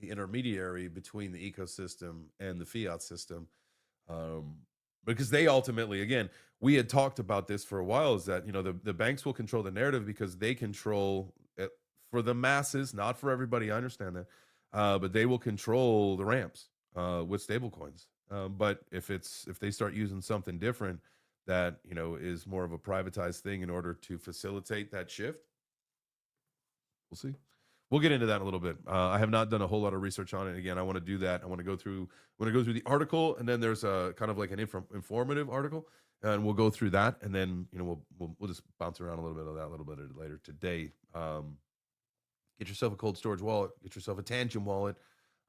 intermediary between the ecosystem and the fiat system. because they ultimately, again, we had talked about this for a while, is that, the banks will control the narrative because they control it for the masses, not for everybody. I understand that. But they will control the ramps with stable coins. But if they start using something different that, is more of a privatized thing in order to facilitate that shift, we'll see. We'll get into that in a little bit. I have not done a whole lot of research on it. Again, I want to do that. I want to go through the article, and then there's a kind of like an informative article, and we'll go through that, and then we'll just bounce around a little bit of that a little bit later today. Get yourself a cold storage wallet. Get yourself a Tangent wallet.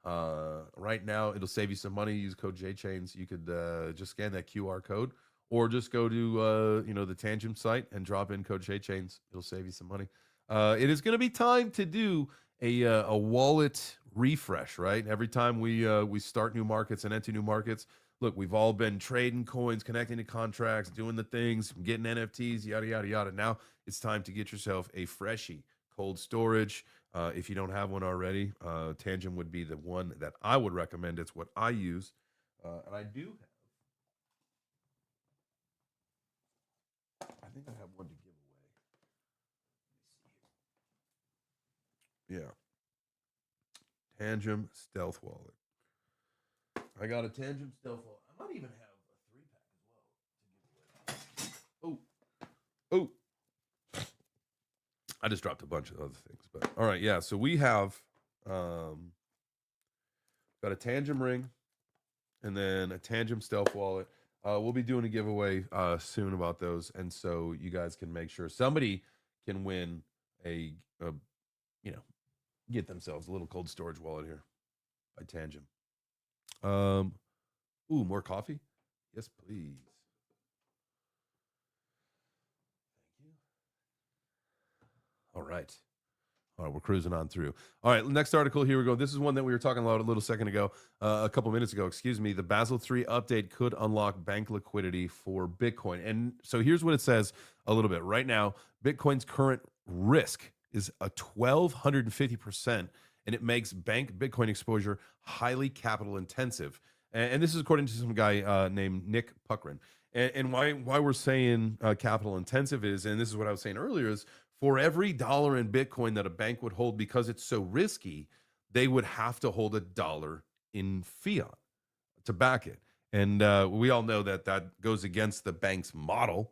Right now, it'll save you some money. Use code JChains. You could just scan that QR code, or just go to the Tangent site and drop in code JChains. It'll save you some money. It is going to be time to do a wallet refresh, right? Every time we start new markets and enter new markets, look, we've all been trading coins, connecting to contracts, doing the things, getting NFTs, yada, yada, yada. Now it's time to get yourself a freshie cold storage. If you don't have one already, Tangent would be the one that I would recommend. It's what I use. And I do have, I think I have one to give away. Yeah. Tangent Stealth Wallet. I got a Tangent Stealth Wallet. I might even have a 3-pack as well to give away. Oh. I just dropped a bunch of other things, but all right, yeah. So we have got a Tangent ring, and then a Tangent Stealth Wallet. We'll be doing a giveaway soon about those, and so you guys can make sure somebody can win a get themselves a little cold storage wallet here by Tangent. More coffee? Yes, please. Thank you. All right. We're cruising on through. All right, next article. Here we go. This is one that we were talking about a little second ago, a couple minutes ago. Excuse me. The Basel III update could unlock bank liquidity for Bitcoin. And so here's what it says a little bit. Right now, Bitcoin's current risk is a 1,250%, and it makes bank Bitcoin exposure highly capital intensive. And this is according to some guy named Nick Puckrin. And why we're saying capital intensive is, and this is what I was saying earlier, is for every dollar in Bitcoin that a bank would hold, because it's so risky, they would have to hold $1 in fiat to back it. And we all know that goes against the bank's model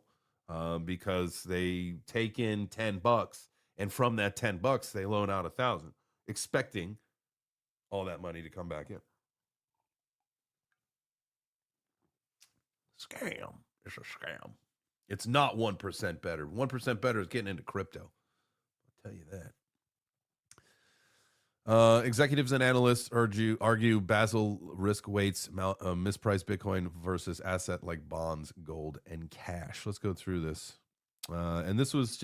because they take in $10, and from that $10, they loan out 1,000, expecting all that money to come back in. Scam. It's a scam. It's not 1% better. 1% better is getting into crypto. I'll tell you that. Executives and analysts argue Basel risk weights mispriced Bitcoin versus asset like bonds, gold, and cash. Let's go through this. And this is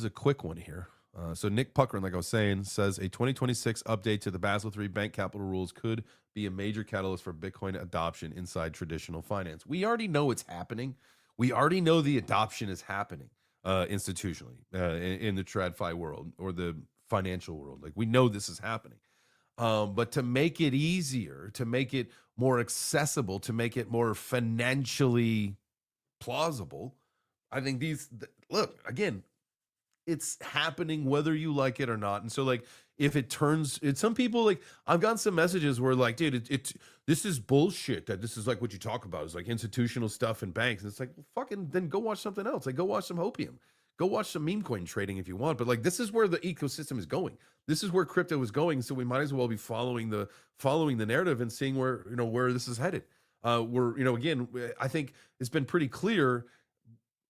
a quick one here. So Nick Puckrin, like I was saying, says a 2026 update to the Basel III bank capital rules could be a major catalyst for Bitcoin adoption inside traditional finance. We already know it's happening. We already know the adoption is happening institutionally in the TradFi world or the financial world. Like, we know this is happening. But to make it easier, to make it more accessible, to make it more financially plausible, I think look, again, it's happening whether you like it or not. And so, like, if it turns, some people, like, I've gotten some messages where, like, dude, this is bullshit, that this is like what you talk about is like institutional stuff and banks. And it's like, well, fucking, then go watch something else. Like, go watch some Hopium. Go watch some meme coin trading if you want. But, like, this is where the ecosystem is going. This is where crypto is going. So we might as well be following the narrative and seeing where this is headed. Again, I think it's been pretty clear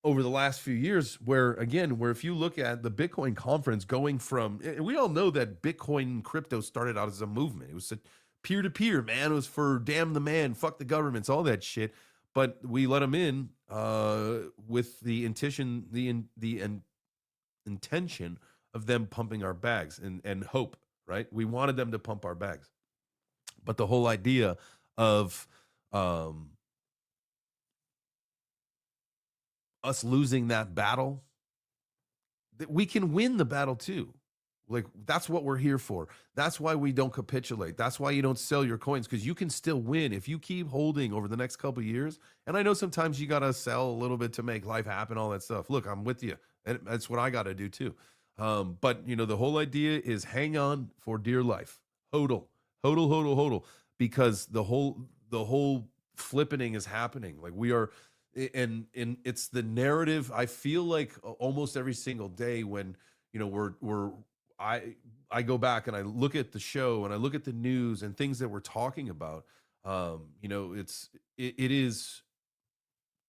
over the last few years where if you look at the Bitcoin conference going from, we all know that Bitcoin and crypto started out as a movement. It was a peer-to-peer, man. It was for damn the man, fuck the governments, all that shit. But we let them in with the intention of them pumping our bags and hope, right? We wanted them to pump our bags. But the whole idea of us losing that battle, that we can win the battle too. Like, that's what we're here for. That's why we don't capitulate. That's why you don't sell your coins, because you can still win if you keep holding over the next couple of years. And I know sometimes you got to sell a little bit to make life happen, all that stuff. Look, I'm with you. And that's what I got to do too. But, the whole idea is hang on for dear life. Hodl, hodl, hodl, hodl, because the whole flippening is happening. Like, we are, and it's the narrative. I feel like almost every single day when, we're I go back and I look at the show and I look at the news and things that we're talking about. It is,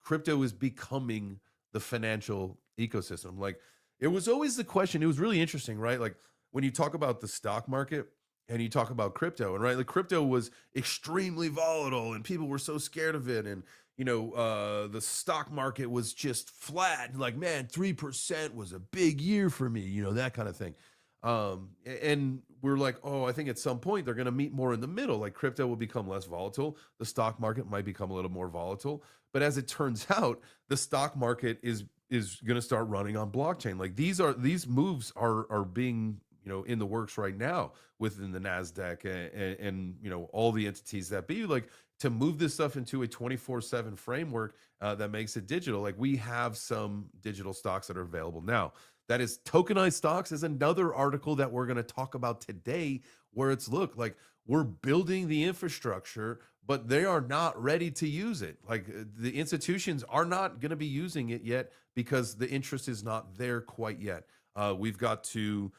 crypto is becoming the financial ecosystem. Like, it was always the question. It was really interesting, right? Like, when you talk about the stock market and you talk about crypto, and right, like, crypto was extremely volatile and people were so scared of it. And, the stock market was just flat. Like, man, 3% was a big year for me, that kind of thing. And we're like, oh, I think at some point they're going to meet more in the middle. Like, crypto will become less volatile. The stock market might become a little more volatile. But as it turns out, the stock market is going to start running on blockchain. Like, these moves are being, in the works right now within the NASDAQ and all the entities that be, like, to move this stuff into a 24/7 framework that makes it digital. Like, we have some digital stocks that are available now. That is, tokenized stocks is another article that we're going to talk about today, where it's, look, like, we're building the infrastructure, but they are not ready to use it. Like, the institutions are not going to be using it yet because the interest is not there quite yet. We've got to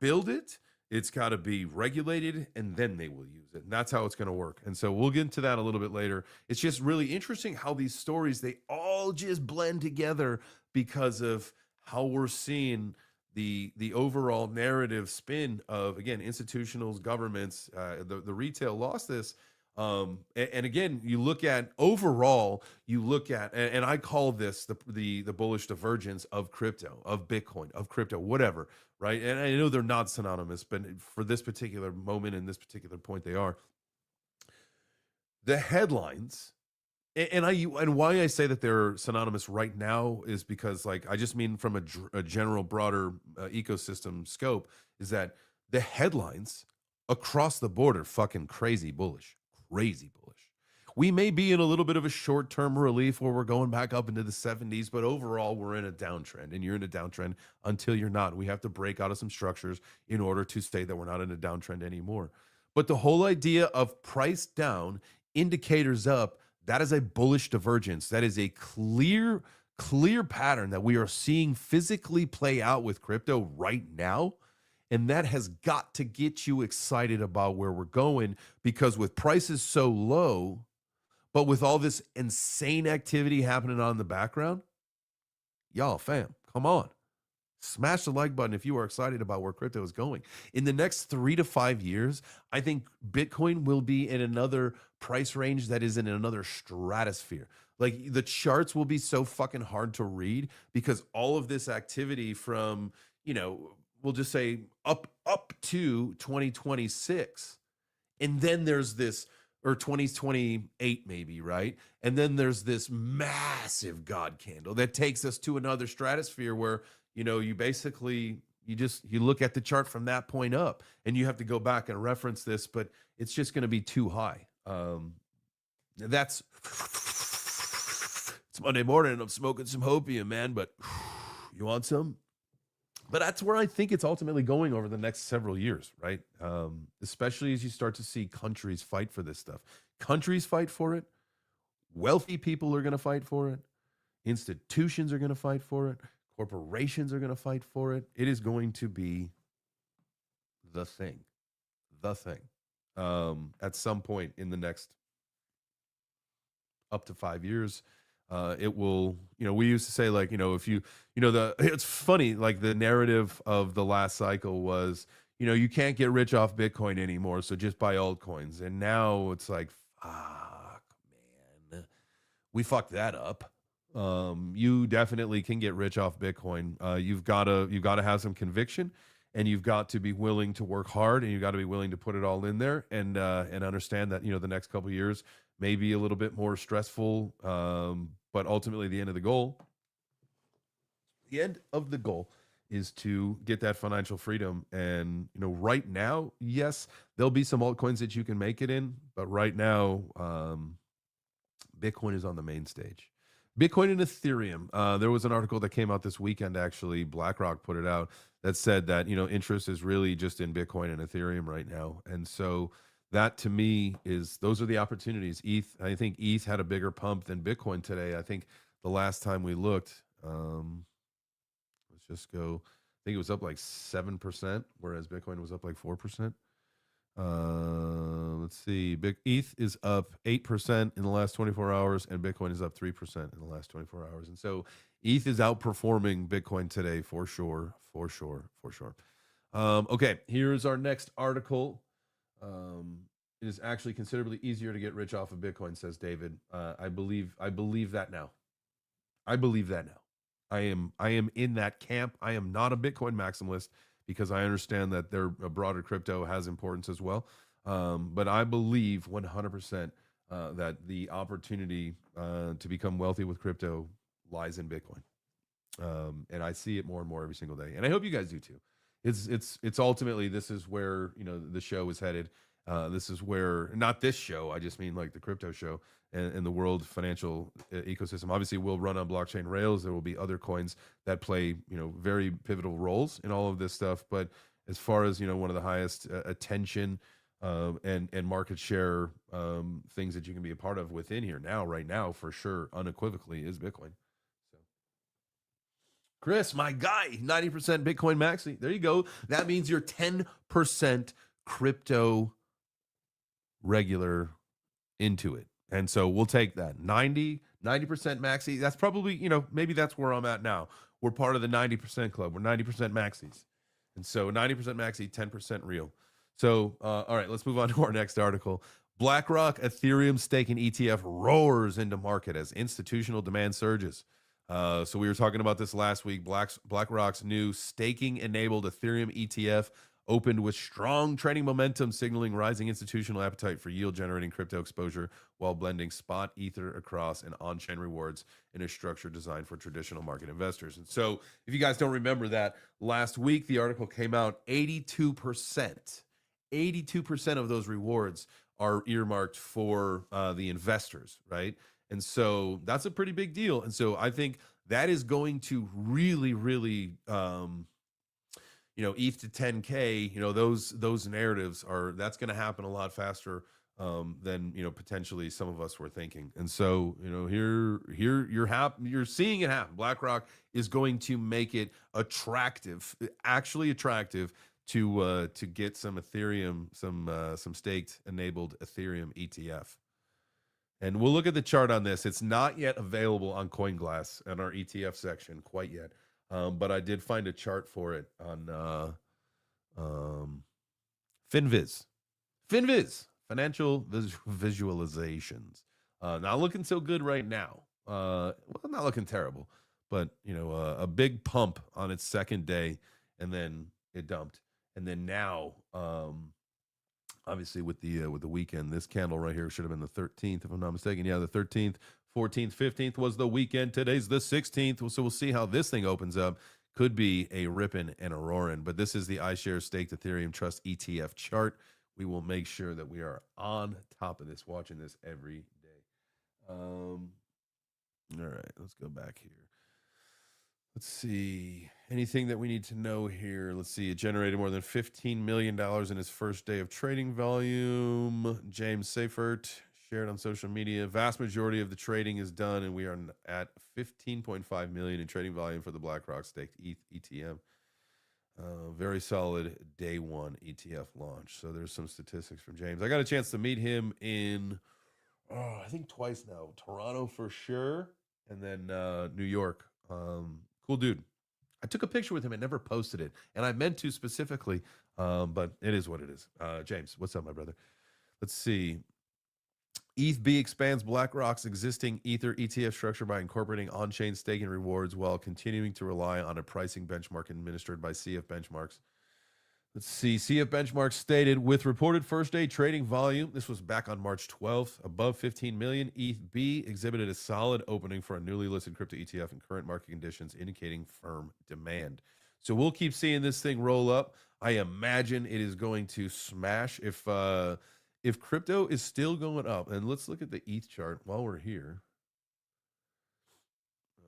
build it. It's got to be regulated, and then they will use it. And that's how it's going to work. And so we'll get into that a little bit later. It's just really interesting how these stories, they all just blend together because of how we're seeing the overall narrative spin of, again, institutionals, governments, the retail lost this. And again, you look at overall, and I call this the bullish divergence of crypto, of Bitcoin, of crypto, whatever, right? And I know they're not synonymous, but for this particular moment and this particular point, they are. The headlines, and why I say that they're synonymous right now is because, like, I just mean from a general broader ecosystem scope, is that the headlines across the board are fucking crazy bullish. We may be in a little bit of a short-term relief where we're going back up into the 70s, but overall we're in a downtrend, and you're in a downtrend until you're not. We have to break out of some structures in order to say that we're not in a downtrend anymore. But the whole idea of price down, indicators up, that is a bullish divergence. That is a clear pattern that we are seeing physically play out with crypto right now. And that has got to get you excited about where we're going, because with prices so low, but with all this insane activity happening on in the background, y'all, fam, come on. Smash the like button if you are excited about where crypto is going. In the next 3 to 5 years, I think Bitcoin will be in another price range that is in another stratosphere. Like, the charts will be so fucking hard to read because all of this activity from, we'll just say up to 2026. And then there's this, or 2028 maybe, right? And then there's this massive God candle that takes us to another stratosphere where, you basically, you look at the chart from that point up, and you have to go back and reference this, but it's just going to be too high. It's Monday morning and I'm smoking some hopium, man, but you want some? But that's where I think it's ultimately going over the next several years, right? Especially as you start to see countries fight for this stuff. Countries fight for it. Wealthy people are going to fight for it. Institutions are going to fight for it. Corporations are going to fight for it. It is going to be the thing. At some point in the next up to 5 years, it will, we used to say, like, if you, it's funny, like, the narrative of the last cycle was, you can't get rich off Bitcoin anymore, so just buy altcoins. And now it's like, fuck, man, we fucked that up. You definitely can get rich off Bitcoin. You've got to have some conviction, and you've got to be willing to work hard, and you've got to be willing to put it all in there, and understand that, the next couple of years may be a little bit more stressful. But ultimately the end of the goal is to get that financial freedom. And, right now, yes, there'll be some altcoins that you can make it in, but right now, Bitcoin is on the main stage. Bitcoin and Ethereum. There was an article that came out this weekend, actually. BlackRock put it out that said that, interest is really just in Bitcoin and Ethereum right now. And so that to me those are the opportunities. I think ETH had a bigger pump than Bitcoin today. I think the last time we looked, let's just go, I think it was up like 7%, whereas Bitcoin was up like 4%. Let's see. Big ETH is up 8% in the last 24 hours, and Bitcoin is up 3% in the last 24 hours. And so ETH is outperforming Bitcoin today for sure, for sure, for sure. Okay, here's our next article. It is actually considerably easier to get rich off of Bitcoin, says David. I believe that now. I believe that now. I am in that camp. I am not a Bitcoin maximalist, because I understand that a broader crypto has importance as well. But I believe 100% that the opportunity to become wealthy with crypto lies in Bitcoin. And I see it more and more every single day. And I hope you guys do too. It's ultimately, this is where, the show is headed. This is where, not this show, I just mean like the crypto show and the world financial ecosystem. Obviously, will run on blockchain rails. There will be other coins that play, very pivotal roles in all of this stuff. But as far as, one of the highest attention and market share things that you can be a part of within here right now, for sure, unequivocally, is Bitcoin. So, Chris, my guy, 90% Bitcoin maxi. There you go. That means you're 10% crypto regular into it. And so we'll take that 90% maxi. That's probably, maybe that's where I'm at now. We're part of the 90% club. We're 90% maxis. And so 90% maxi, 10% real. So, all right, let's move on to our next article. BlackRock Ethereum staking ETF roars into market as institutional demand surges. So we were talking about this last week. BlackRock's new staking-enabled Ethereum ETF opened with strong trading momentum, signaling rising institutional appetite for yield-generating crypto exposure while blending spot ether across and on-chain rewards in a structure designed for traditional market investors. And so if you guys don't remember that, last week the article came out, 82% of those rewards are earmarked for the investors, right? And so that's a pretty big deal. And so I think that is going to really, really ETH to 10K, those narratives that's going to happen a lot faster than, potentially some of us were thinking. And so, here you're seeing it happen. BlackRock is going to make it actually attractive to get some Ethereum, some staked enabled Ethereum ETF. And we'll look at the chart on this. It's not yet available on CoinGlass in our ETF section quite yet. But I did find a chart for it on FinViz, financial visualizations. Not looking so good right now. Well, not looking terrible, but a big pump on its second day, and then it dumped, and then now, obviously with the weekend, this candle right here should have been the 13th, if I'm not mistaken. Yeah, the 13th. 14th, 15th was the weekend. Today's the 16th. So we'll see how this thing opens up. Could be a ripping and a roaring. But this is the iShares Staked Ethereum Trust ETF chart. We will make sure that we are on top of this, watching this every day. All right, let's go back here. Let's see. Anything that we need to know here? Let's see. It generated more than $15 million in its first day of trading volume. James Seifert shared on social media. Vast majority of the trading is done, and we are at 15.5 million in trading volume for the BlackRock staked ETH ETF. Very solid day one ETF launch. So there's some statistics from James. I got a chance to meet him in, I think twice now. Toronto for sure, and then New York. Cool dude. I took a picture with him and never posted it, and I meant to specifically, but it is what it is. James, what's up, my brother? Let's see. ETHB expands BlackRock's existing Ether ETF structure by incorporating on-chain staking rewards while continuing to rely on a pricing benchmark administered by CF Benchmarks. Let's see. CF Benchmarks stated, with reported first-day trading volume, this was back on March 12th, above 15 million, ETHB exhibited a solid opening for a newly listed crypto ETF in current market conditions, indicating firm demand. So we'll keep seeing this thing roll up. I imagine it is going to smash if crypto is still going up. And let's look at the ETH chart while we're here.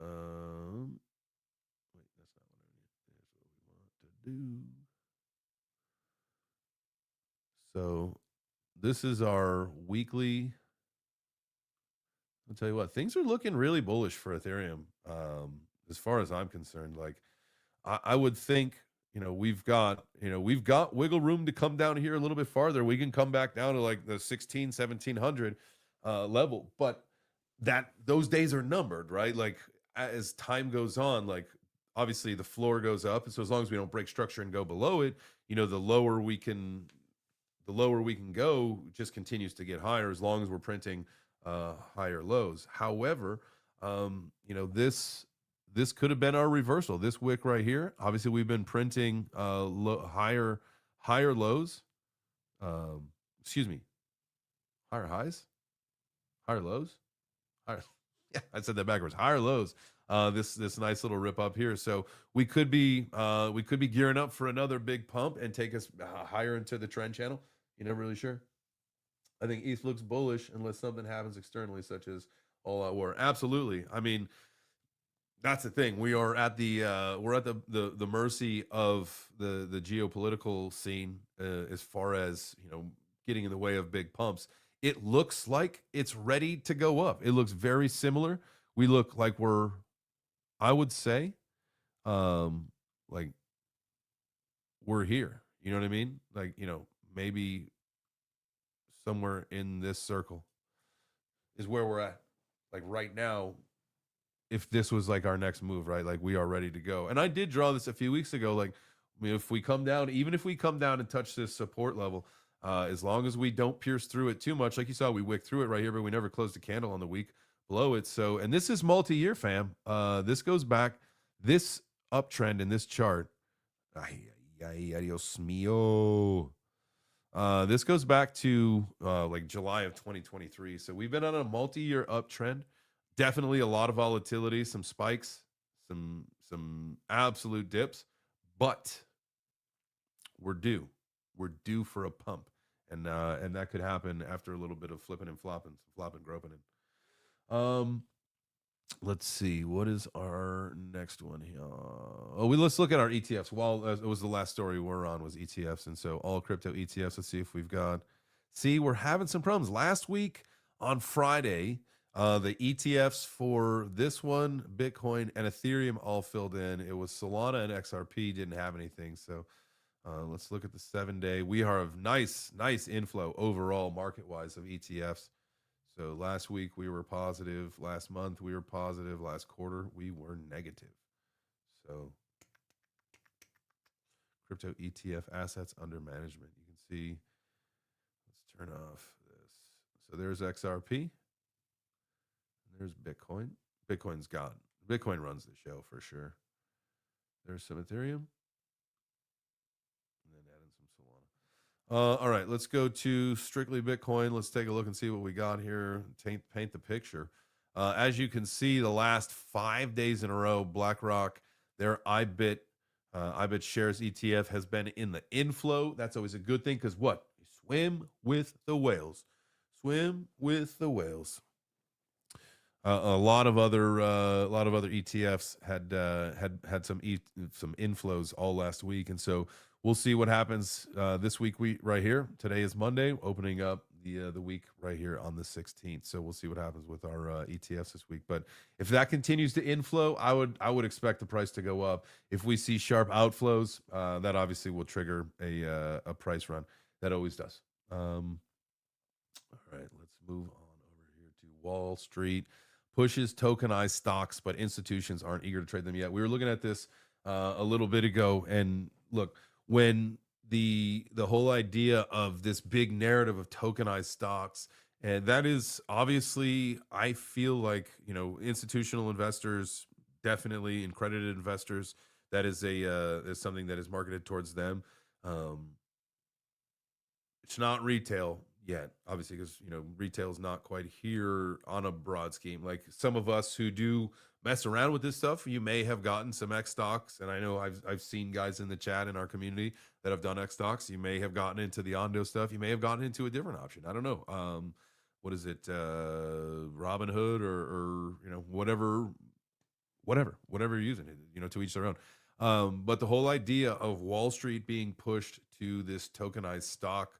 Wait, that's not what I need. That's what we want to do. So this is our weekly. I'll tell you what, things are looking really bullish for Ethereum. As far as I'm concerned, like I would think, we've got wiggle room to come down here a little bit farther. We can come back down to like the 1700 level, but those days are numbered, right? Like as time goes on, like obviously the floor goes up. And so as long as we don't break structure and go below it, the lower we can go just continues to get higher as long as we're printing higher lows. However, this could have been our reversal. This wick right here. Obviously, we've been printing higher lows. Excuse me, higher highs, higher lows. Higher, yeah, I said that backwards. Higher lows. This nice little rip up here. So we could be gearing up for another big pump and take us higher into the trend channel. You're never really sure. I think ETH looks bullish unless something happens externally, such as all-out war. Absolutely. I mean, that's the thing. We are at the mercy of the geopolitical scene as far as getting in the way of big pumps. It looks like it's ready to go up. It looks very similar. We look like I would say, like we're here. You know what I mean? Like maybe somewhere in this circle is where we're at. Like right now, if this was like our next move, right? Like we are ready to go. And I did draw this a few weeks ago. Like, I mean, if we come down, even if we come down and touch this support level, as long as we don't pierce through it too much, like you saw, we wicked through it right here, but we never closed a candle on the week below it. So, and this is multi-year, fam. This goes back, this uptrend in this chart. Ay, Dios mío. This goes back to like July of 2023. So we've been on a multi-year uptrend. Definitely a lot of volatility, some spikes, some absolute dips, but we're due. We're due for a pump, and that could happen after a little bit of flipping and flopping, groping. Let's see, what is our next one here? Let's look at our ETFs. Well, it was the last story we're on was ETFs, and so all crypto ETFs. Let's see if we've got. See, we're having some problems. Last week on Friday, the ETFs for this one, Bitcoin and Ethereum all filled in. It was Solana and XRP didn't have anything. So let's look at the 7-day. We have nice inflow overall market-wise of ETFs. So last week we were positive. Last month we were positive. Last quarter we were negative. So crypto ETF assets under management. You can see, let's turn off this. So there's XRP. There's Bitcoin. Bitcoin runs the show for sure. There's some Ethereum. And then add in some Solana. All right, let's go to strictly Bitcoin. Let's take a look and see what we got here. Paint the picture. As you can see, the last 5 days in a row, BlackRock, their IBIT shares ETF has been in the inflow. That's always a good thing because what? You swim with the whales. Swim with the whales. A lot of other ETFs had some inflows all last week, and so we'll see what happens this week. Right here, today is Monday, opening up the week right here on the 16th. So we'll see what happens with our ETFs this week. But if that continues to inflow, I would expect the price to go up. If we see sharp outflows, that obviously will trigger a price run. That always does. All right, let's move on over here to Wall Street. Pushes tokenized stocks, but institutions aren't eager to trade them yet. We were looking at this a little bit ago, and look, when the whole idea of this big narrative of tokenized stocks, and that is obviously, I feel like institutional investors, definitely accredited investors, that is is something that is marketed towards them. It's not retail yet, obviously, because retail is not quite here on a broad scheme. Like some of us who do mess around with this stuff, you may have gotten some X stocks. And I know I've seen guys in the chat in our community that have done X stocks. You may have gotten into the Ondo stuff. You may have gotten into a different option. I don't know. What is it? Robinhood or whatever you're using, to each their own. But the whole idea of Wall Street being pushed to this tokenized stock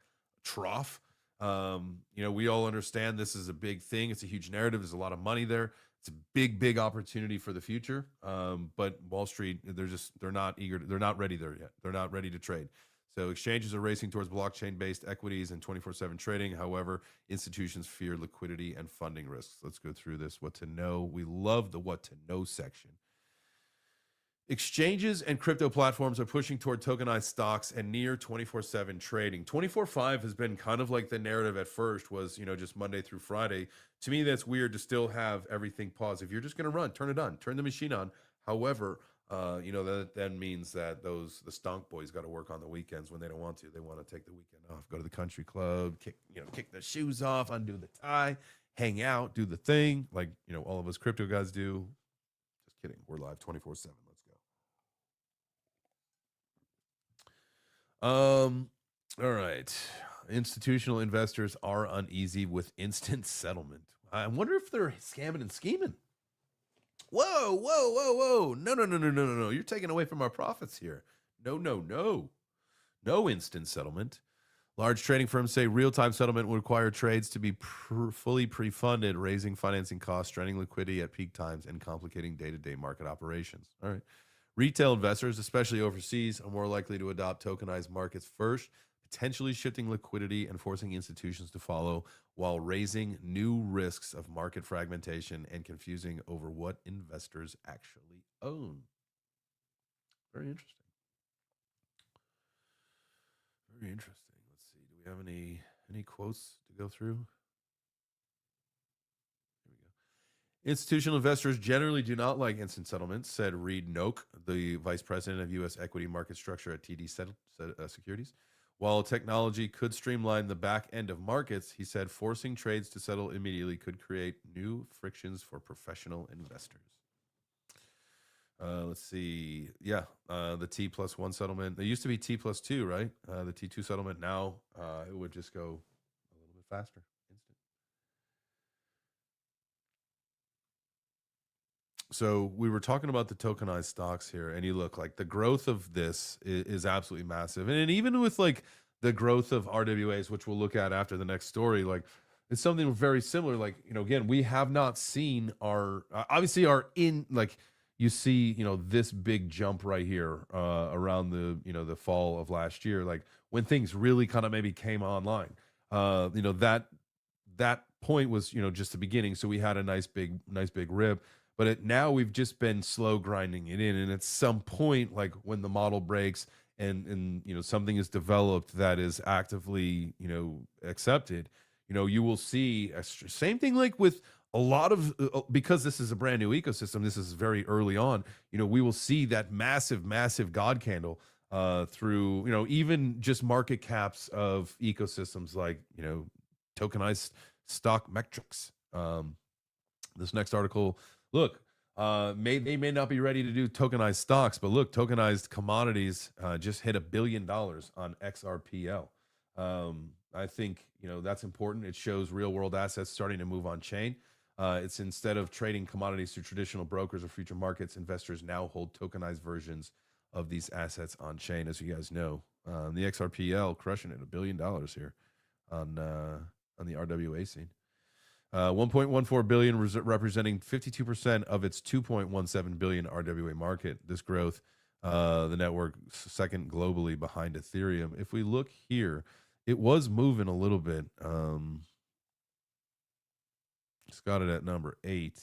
trough, we all understand this is a big thing. It's a huge narrative. There's a lot of money there. It's a big opportunity for the future. But Wall Street, they're not eager. They're not ready there yet. They're not ready to trade. So exchanges are racing towards blockchain-based equities and 24/7 trading. However, institutions fear liquidity and funding risks. Let's go through this. What to know. We love the what to know section. Exchanges and crypto platforms are pushing toward tokenized stocks and near 24/7 trading. 24/5 has been kind of like the narrative at first was, just Monday through Friday. To me, that's weird to still have everything paused. If you're just going to run, turn it on, turn the machine on. However, that then means that the stonk boys got to work on the weekends when they don't want to. They want to take the weekend off, go to the country club, kick the shoes off, undo the tie, hang out, do the thing like, all of us crypto guys do. Just kidding. We're live 24/7. Let's go. All right. Institutional investors are uneasy with instant settlement. I wonder if they're scamming and scheming. Whoa. No. You're taking away from our profits here. No instant settlement. Large trading firms say real-time settlement will require trades to be fully pre-funded, raising financing costs, straining liquidity at peak times, and complicating day-to-day market operations. All right. Retail investors, especially overseas, are more likely to adopt tokenized markets first, potentially shifting liquidity and forcing institutions to follow, while raising new risks of market fragmentation and confusing over what investors actually own. Very interesting. Very interesting. Let's see. Do we have any quotes to go through? Here we go. Institutional investors generally do not like instant settlements, said Reed Noak, the vice president of U.S. equity market structure at TD Securities. While technology could streamline the back end of markets, he said forcing trades to settle immediately could create new frictions for professional investors. Let's see. Yeah, the T+1 settlement. There used to be T+2, right? The T2 settlement. Now it would just go a little bit faster. Instant. So we were talking about the tokenized stocks here, and you look like the growth of this is absolutely massive. And even with like the growth of RWAs, which we'll look at after the next story, like it's something very similar. Like, again, we have not seen obviously you see, this big jump right here around the fall of last year, like when things really kind of maybe came online. That point was, just the beginning. So we had a nice big rip. But now we've just been slow grinding it in. And at some point, like when the model breaks and something is developed that is actively, accepted, you will see same thing like with a lot of, because this is a brand new ecosystem, this is very early on, we will see that massive God candle through, even just market caps of ecosystems like, tokenized stock metrics. This next article, look, they may not be ready to do tokenized stocks, but look, tokenized commodities just hit $1 billion on XRPL. I think, that's important. It shows real world assets starting to move on chain. It's instead of trading commodities through traditional brokers or future markets, investors now hold tokenized versions of these assets on chain, as you guys know. The XRPL crushing it, $1 billion here on the RWA scene. 1.14 billion representing 52% of its 2.17 billion RWA market. This growth, the network second globally behind Ethereum. If we look here, it was moving a little bit. It's got it at number 8.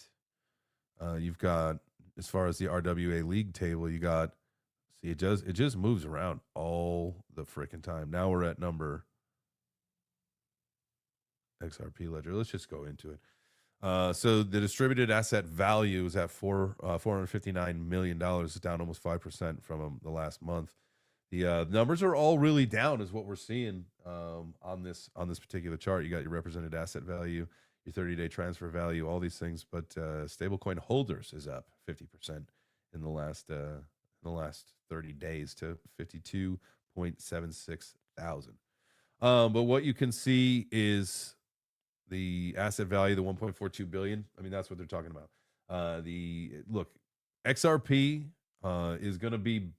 You've got, as far as the RWA league table, you got, see, it just moves around all the freaking time. Now we're at number XRP ledger. Let's just go into it. So the distributed asset value is at $459 million. It's down almost 5% from the last month. The numbers are all really down, is what we're seeing on this particular chart. You got your represented asset value, your 30-day transfer value, all these things. But stablecoin holders is up 50% in the last 30 days to 52.76 thousand. But what you can see is the asset value, the 1.42 billion. I mean, that's what they're talking about. Look, XRP is gonna be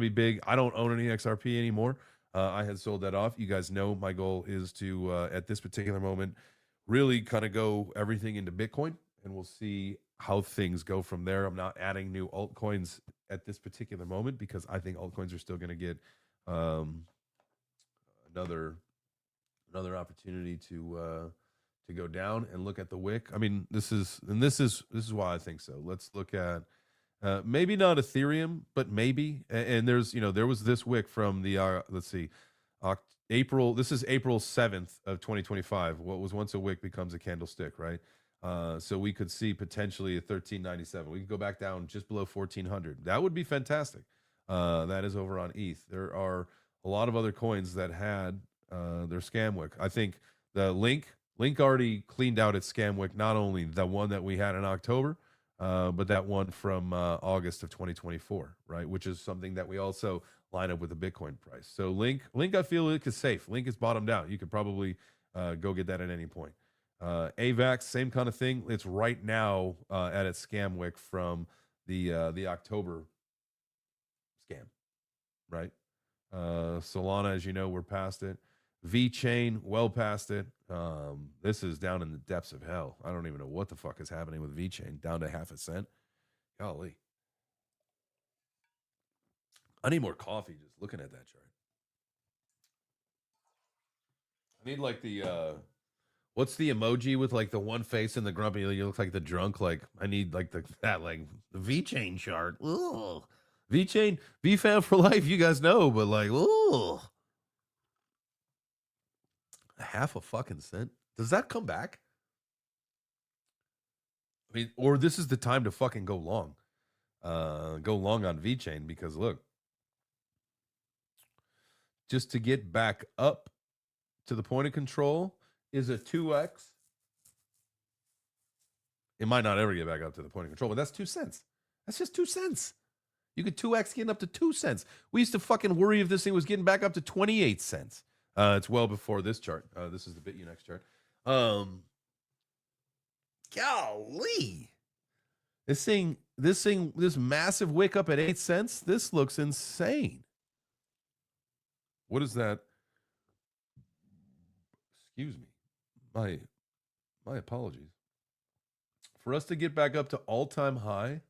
big. I don't own any XRP anymore. I had sold that off. You guys know my goal is to at this particular moment really kind of go everything into Bitcoin, and we'll see how things go from there. I'm not adding new altcoins at this particular moment because I think altcoins are still going to get another opportunity to go down. And look at the wick. I mean, this is why I think so. Let's look at maybe not Ethereum, but maybe. And there's there was this wick from the let's see, April. This is April 7th of 2025. What was once a wick becomes a candlestick, right? So we could see potentially a 1397. We could go back down just below 1400. That would be fantastic. That is over on ETH. There are a lot of other coins that had their scam wick. I think the Link already cleaned out its scam wick. Not only the one that we had in October, but that one from August of 2024, right? Which is something that we also line up with the Bitcoin price. So Link, I feel it is safe. Link is bottomed out. You could probably go get that at any point. AVAX, same kind of thing. It's right now at its scam wick from the October scam, right? Solana, as you know, we're past it. VeChain, well past it. This is down in the depths of hell. I don't even know what the fuck is happening with VeChain, down to 0.5 cent. Golly. I need more coffee just looking at that chart. I need like the what's the emoji with like the one face and the grumpy? You look like the drunk. Like I need like the VeChain chart. Ugh. VeChain, VFam for life. You guys know, but like, ugh. 0.5 fucking cent. Does that come back? I mean, or this is the time to fucking go long. Go long on VeChain because look, just to get back up to the point of control is a 2x. It might not ever get back up to the point of control, but that's 2 cents. That's just 2 cents. You could 2x getting up to 2 cents. We used to fucking worry if this thing was getting back up to 28 cents. It's well before this chart. This is the BitUnex chart. Golly. This massive wick up at 8 cents. This looks insane. What is that? Excuse me. My apologies. For us to get back up to all-time high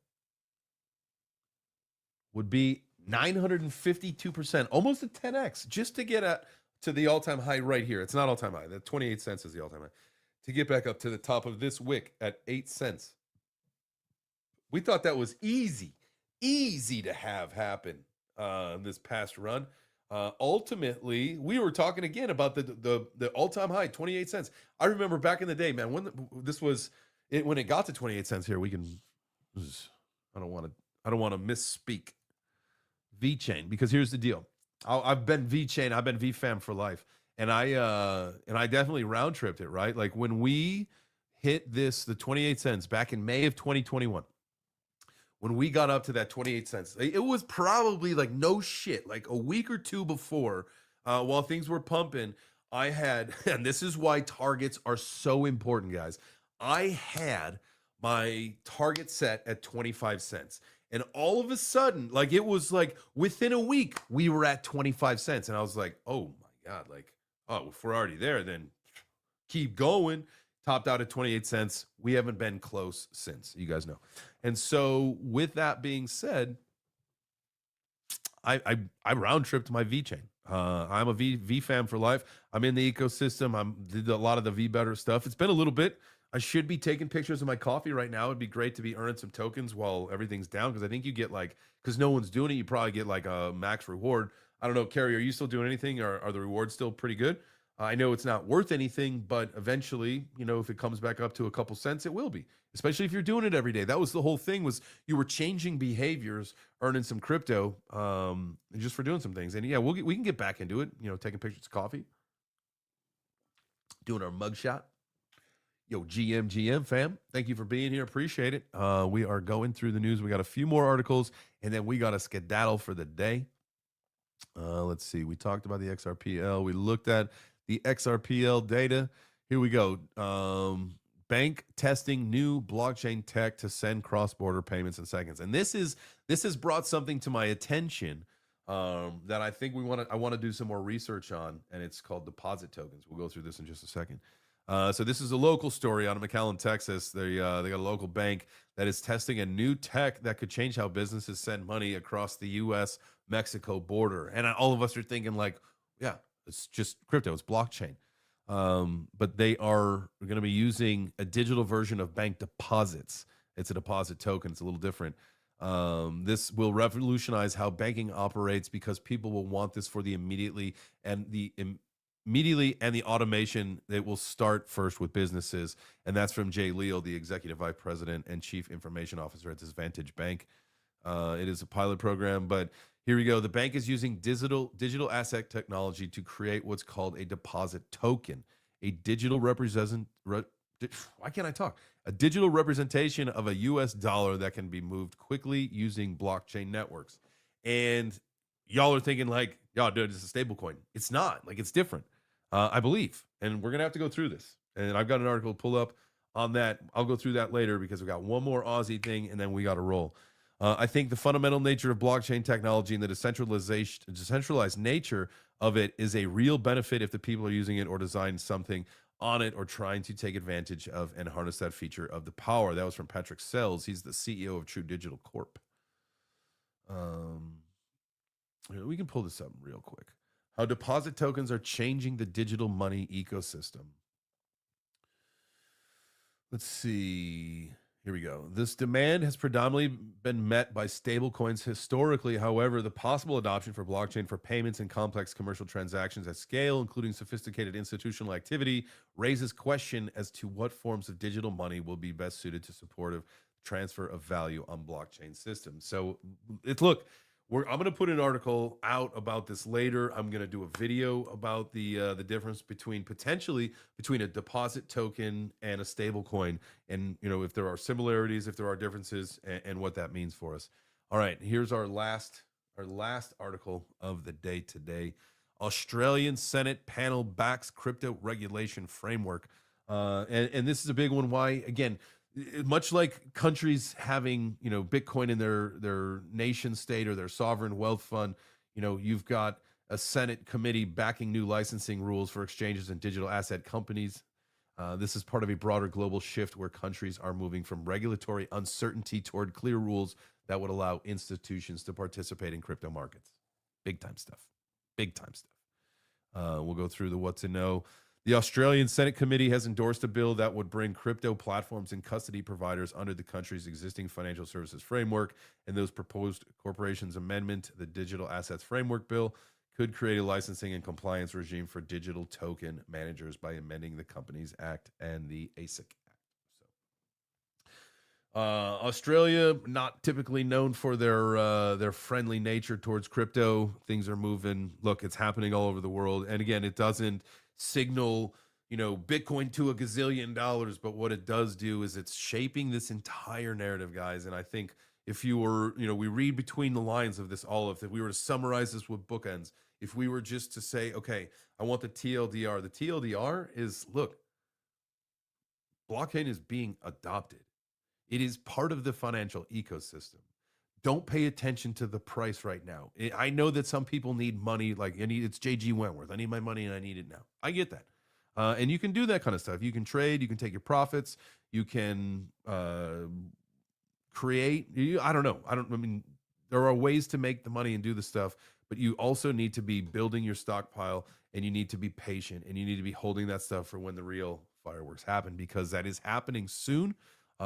would be 952%, almost a 10x, just to get to the all-time high right here. It's not all-time high. The 28 cents is the all-time high. To get back up to the top of this wick at 8 cents. We thought that was easy to have happen this past run. Ultimately, we were talking again about the all-time high, 28 cents. I remember back in the day, man, when when it got to 28 cents here, I don't want to misspeak VeChain, because here's the deal. I've been VeChain, I've been VFam for life. And I definitely round tripped it, right? Like when we hit the 28 cents back in May of 2021, when we got up to that 28 cents, it was probably like no shit, like a week or two before, while things were pumping, I had, and this is why targets are so important, guys. I had my target set at 25 cents. And all of a sudden, like it was like within a week, we were at 25 cents. And I was like, oh my God, like, oh, if we're already there, then keep going. Topped out at 28 cents. We haven't been close since, you guys know. And so with that being said, I round tripped my VeChain. I'm a VFam for life. I'm in the ecosystem. Did a lot of the VBetter stuff. It's been a little bit. I should be taking pictures of my coffee right now. It'd be great to be earning some tokens while everything's down, because I think you get like, because no one's doing it, you probably get like a max reward. I don't know, Carrie, are you still doing anything? Are the rewards still pretty good? I know it's not worth anything, but eventually, if it comes back up to a couple cents, it will be, especially if you're doing it every day. That was the whole thing, was you were changing behaviors, earning some crypto, just for doing some things. And yeah, we can get back into it, taking pictures of coffee, doing our mugshot. Yo, GM fam, thank you for being here. Appreciate it. We are going through the news. We got a few more articles, and then we got a skedaddle for the day. Let's see. We talked about the XRPL. We looked at the XRPL data. Here we go. Bank testing new blockchain tech to send cross-border payments in seconds. And this has brought something to my attention that I think I want to do some more research on, and it's called deposit tokens. We'll go through this in just a second. So this is a local story out of McAllen, Texas. They got a local bank that is testing a new tech that could change how businesses send money across the U.S.-Mexico border. And all of us are thinking like, yeah, it's just crypto, it's blockchain. But they are going to be using a digital version of bank deposits. It's a deposit token. It's a little different. This will revolutionize how banking operates because people will want this for the immediately and the automation that will start first with businesses. And that's from Jay Leal, the executive vice president and chief information officer at this Vantage Bank. It is a pilot program, but here we go. The bank is using digital asset technology to create what's called a deposit token, a digital why can't I talk? A digital representation of a US dollar that can be moved quickly using blockchain networks. And y'all are thinking like, y'all, dude, it's a stable coin. It's not. Like, it's different, I believe. And we're going to have to go through this. And I've got an article to pull up on that. I'll go through that later because we got one more Aussie thing, and then we got to roll. I think the fundamental nature of blockchain technology and the decentralized nature of it is a real benefit if the people are using it or design something on it or trying to take advantage of and harness that feature of the power. That was from Patrick Sells. He's the CEO of True Digital Corp. We can pull this up real quick. How deposit tokens are changing the digital money ecosystem. Let's see. Here we go. This demand has predominantly been met by stablecoins historically. However, the possible adoption for blockchain for payments and complex commercial transactions at scale, including sophisticated institutional activity, raises question as to what forms of digital money will be best suited to support a transfer of value on blockchain systems. So I'm going to put an article out about this later. I'm going to do a video about the difference potentially between a deposit token and a stable coin, and if there are similarities, if there are differences, and what that means for us. All right, here's our last article of the day today. Australian Senate panel backs crypto regulation framework, and this is a big one. Why? Again, much like countries having Bitcoin in their nation state or their sovereign wealth fund, you've got a Senate committee backing new licensing rules for exchanges and digital asset companies. This is part of a broader global shift where countries are moving from regulatory uncertainty toward clear rules that would allow institutions to participate in crypto markets. Big time stuff. We'll go through the what to know. The Australian Senate Committee has endorsed a bill that would bring crypto platforms and custody providers under the country's existing financial services framework, and those proposed corporations amendment, the Digital Assets Framework Bill, could create a licensing and compliance regime for digital token managers by amending the Companies Act and the ASIC Act. Australia, not typically known for their friendly nature towards crypto. Things are moving. Look, it's happening all over the world. And again, it doesn't signal, Bitcoin to $1 gazillion, but what it does do is it's shaping this entire narrative, guys. And I think if you were, we read between the lines of this olive, if we were to summarize this with bookends, if we were just to say, okay, I want the TLDR is, look, blockchain is being adopted. It is part of the financial ecosystem. Don't pay attention to the price right now. I know that some people need money, like it's JG Wentworth. I need my money and I need it now. I get that. And you can do that kind of stuff. You can trade, you can take your profits, you can create. I don't know. There are ways to make the money and do the stuff, but you also need to be building your stockpile, and you need to be patient, and you need to be holding that stuff for when the real fireworks happen, because that is happening soon.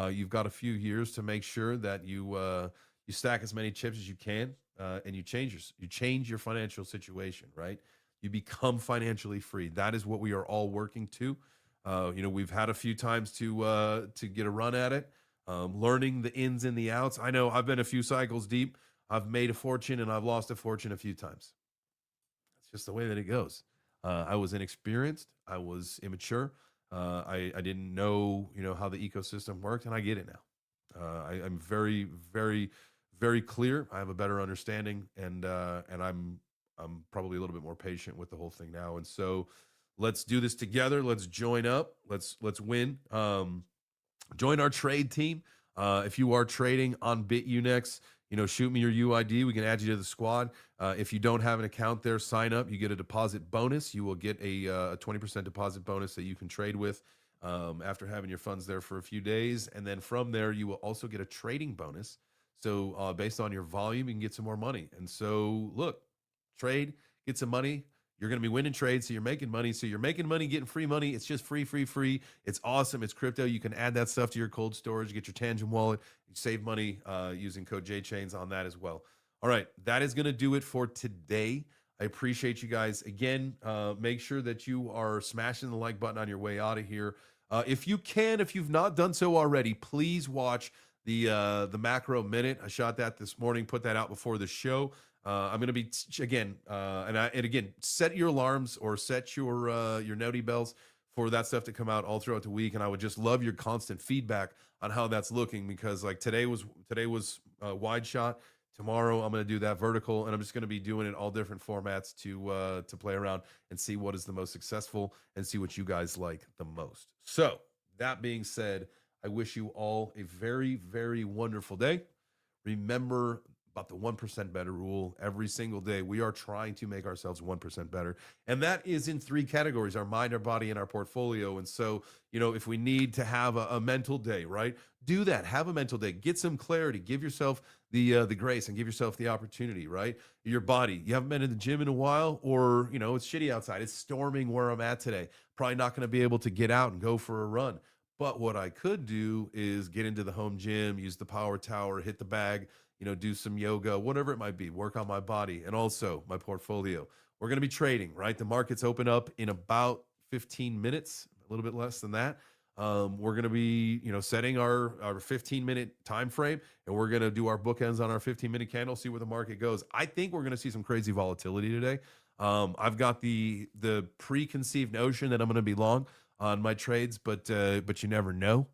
You've got a few years to make sure that you stack as many chips as you can, and you change your financial situation, right? You become financially free. That is what we are all working to. We've had a few times to get a run at it, learning the ins and the outs. I know I've been a few cycles deep. I've made a fortune and I've lost a fortune a few times. That's just the way that it goes. I was inexperienced. I was immature. I didn't know, how the ecosystem worked, and I get it now. I'm very, very, very clear. I have a better understanding, and I'm probably a little bit more patient with the whole thing now. And so, let's do this together. Let's join up. Let's win. Join our trade team. If you are trading on BitUnex, shoot me your UID. We can add you to the squad. If you don't have an account there, sign up. You get a deposit bonus. You will get a 20% deposit bonus that you can trade with after having your funds there for a few days. And then from there, you will also get a trading bonus. So based on your volume, you can get some more money. And so look, trade, get some money. You're going to be winning trades, so you're making money. So you're making money, getting free money. It's just free, free, free. It's awesome. It's crypto. You can add that stuff to your cold storage, get your Tangent wallet. You save money using code JChains on that as well. All right, that is going to do it for today. I appreciate you guys. Again, make sure that you are smashing the like button on your way out of here. If you can, if you've not done so already, please watch the Macro Minute. I shot that this morning, put that out before the show. I'm going to be again, and again, set your alarms or set your noti bells for that stuff to come out all throughout the week. And I would just love your constant feedback on how that's looking, because like today was wide shot. Tomorrow I'm going to do that vertical, and I'm just going to be doing it all different formats to play around and see what is the most successful and see what you guys like the most. So that being said, I wish you all a very, very wonderful day. Remember about the 1% better rule. Every single day, we are trying to make ourselves 1% better. And that is in 3 categories: our mind, our body, and our portfolio. And so, if we need to have a mental day, right? Do that. Have a mental day. Get some clarity. Give yourself the grace and give yourself the opportunity, right? Your body. You haven't been in the gym in a while, or, it's shitty outside. It's storming where I'm at today. Probably not going to be able to get out and go for a run. But what I could do is get into the home gym, use the power tower, hit the bag, do some yoga, whatever it might be, work on my body and also my portfolio. We're going to be trading, right? The markets open up in about 15 minutes, a little bit less than that. We're going to be, setting our 15-minute time frame, and we're going to do our bookends on our 15-minute candle, see where the market goes. I think we're going to see some crazy volatility today. I've got the preconceived notion that I'm going to be long on my trades, but you never know,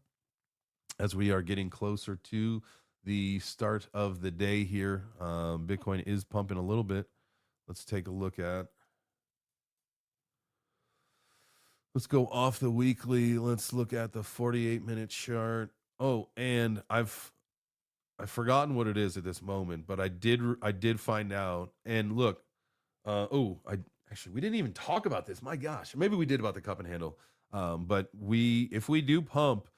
as we are getting closer to the start of the day here. Bitcoin is pumping a little bit. Let's take a look at. Let's go off the weekly. Let's look at the 48-minute chart. Oh, and I've forgotten what it is at this moment, but I did find out. And look, we didn't even talk about this. My gosh, maybe we did about the cup and handle. But if we do pump,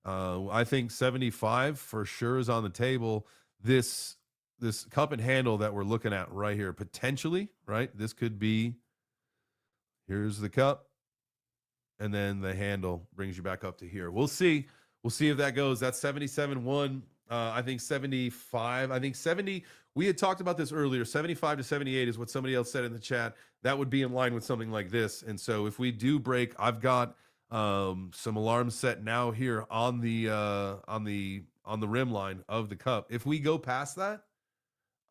I think 75 for sure is on the table. This cup and handle that we're looking at right here, potentially, right? This could be, here's the cup, and then the handle brings you back up to here. We'll see. We'll see if that goes. That's 77.1. I think 75. I think 70. We had talked about this earlier. 75 to 78 is what somebody else said in the chat. That would be in line with something like this. And so if we do break, I've got some alarms set now here on the rim line of the cup. If we go past that,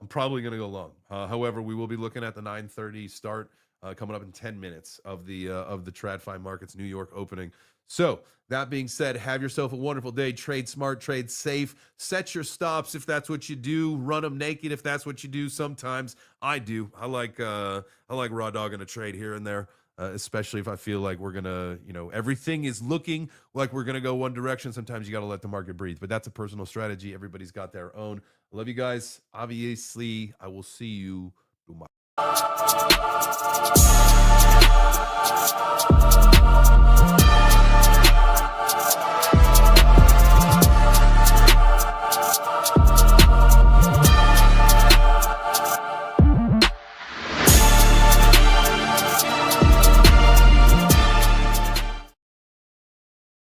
I'm probably going to go long. However, we will be looking at the 9:30 start coming up in 10 minutes of the TradFi markets New York opening. So that being said, have yourself a wonderful day. Trade smart, trade safe. Set your stops if that's what you do. Run them naked if that's what you do. Sometimes I do. I like raw dogging a trade here and there. Especially if I feel like we're going to, everything is looking like we're going to go one direction. Sometimes you got to let the market breathe, but that's a personal strategy. Everybody's got their own. I love you guys. Obviously, I will see you tomorrow.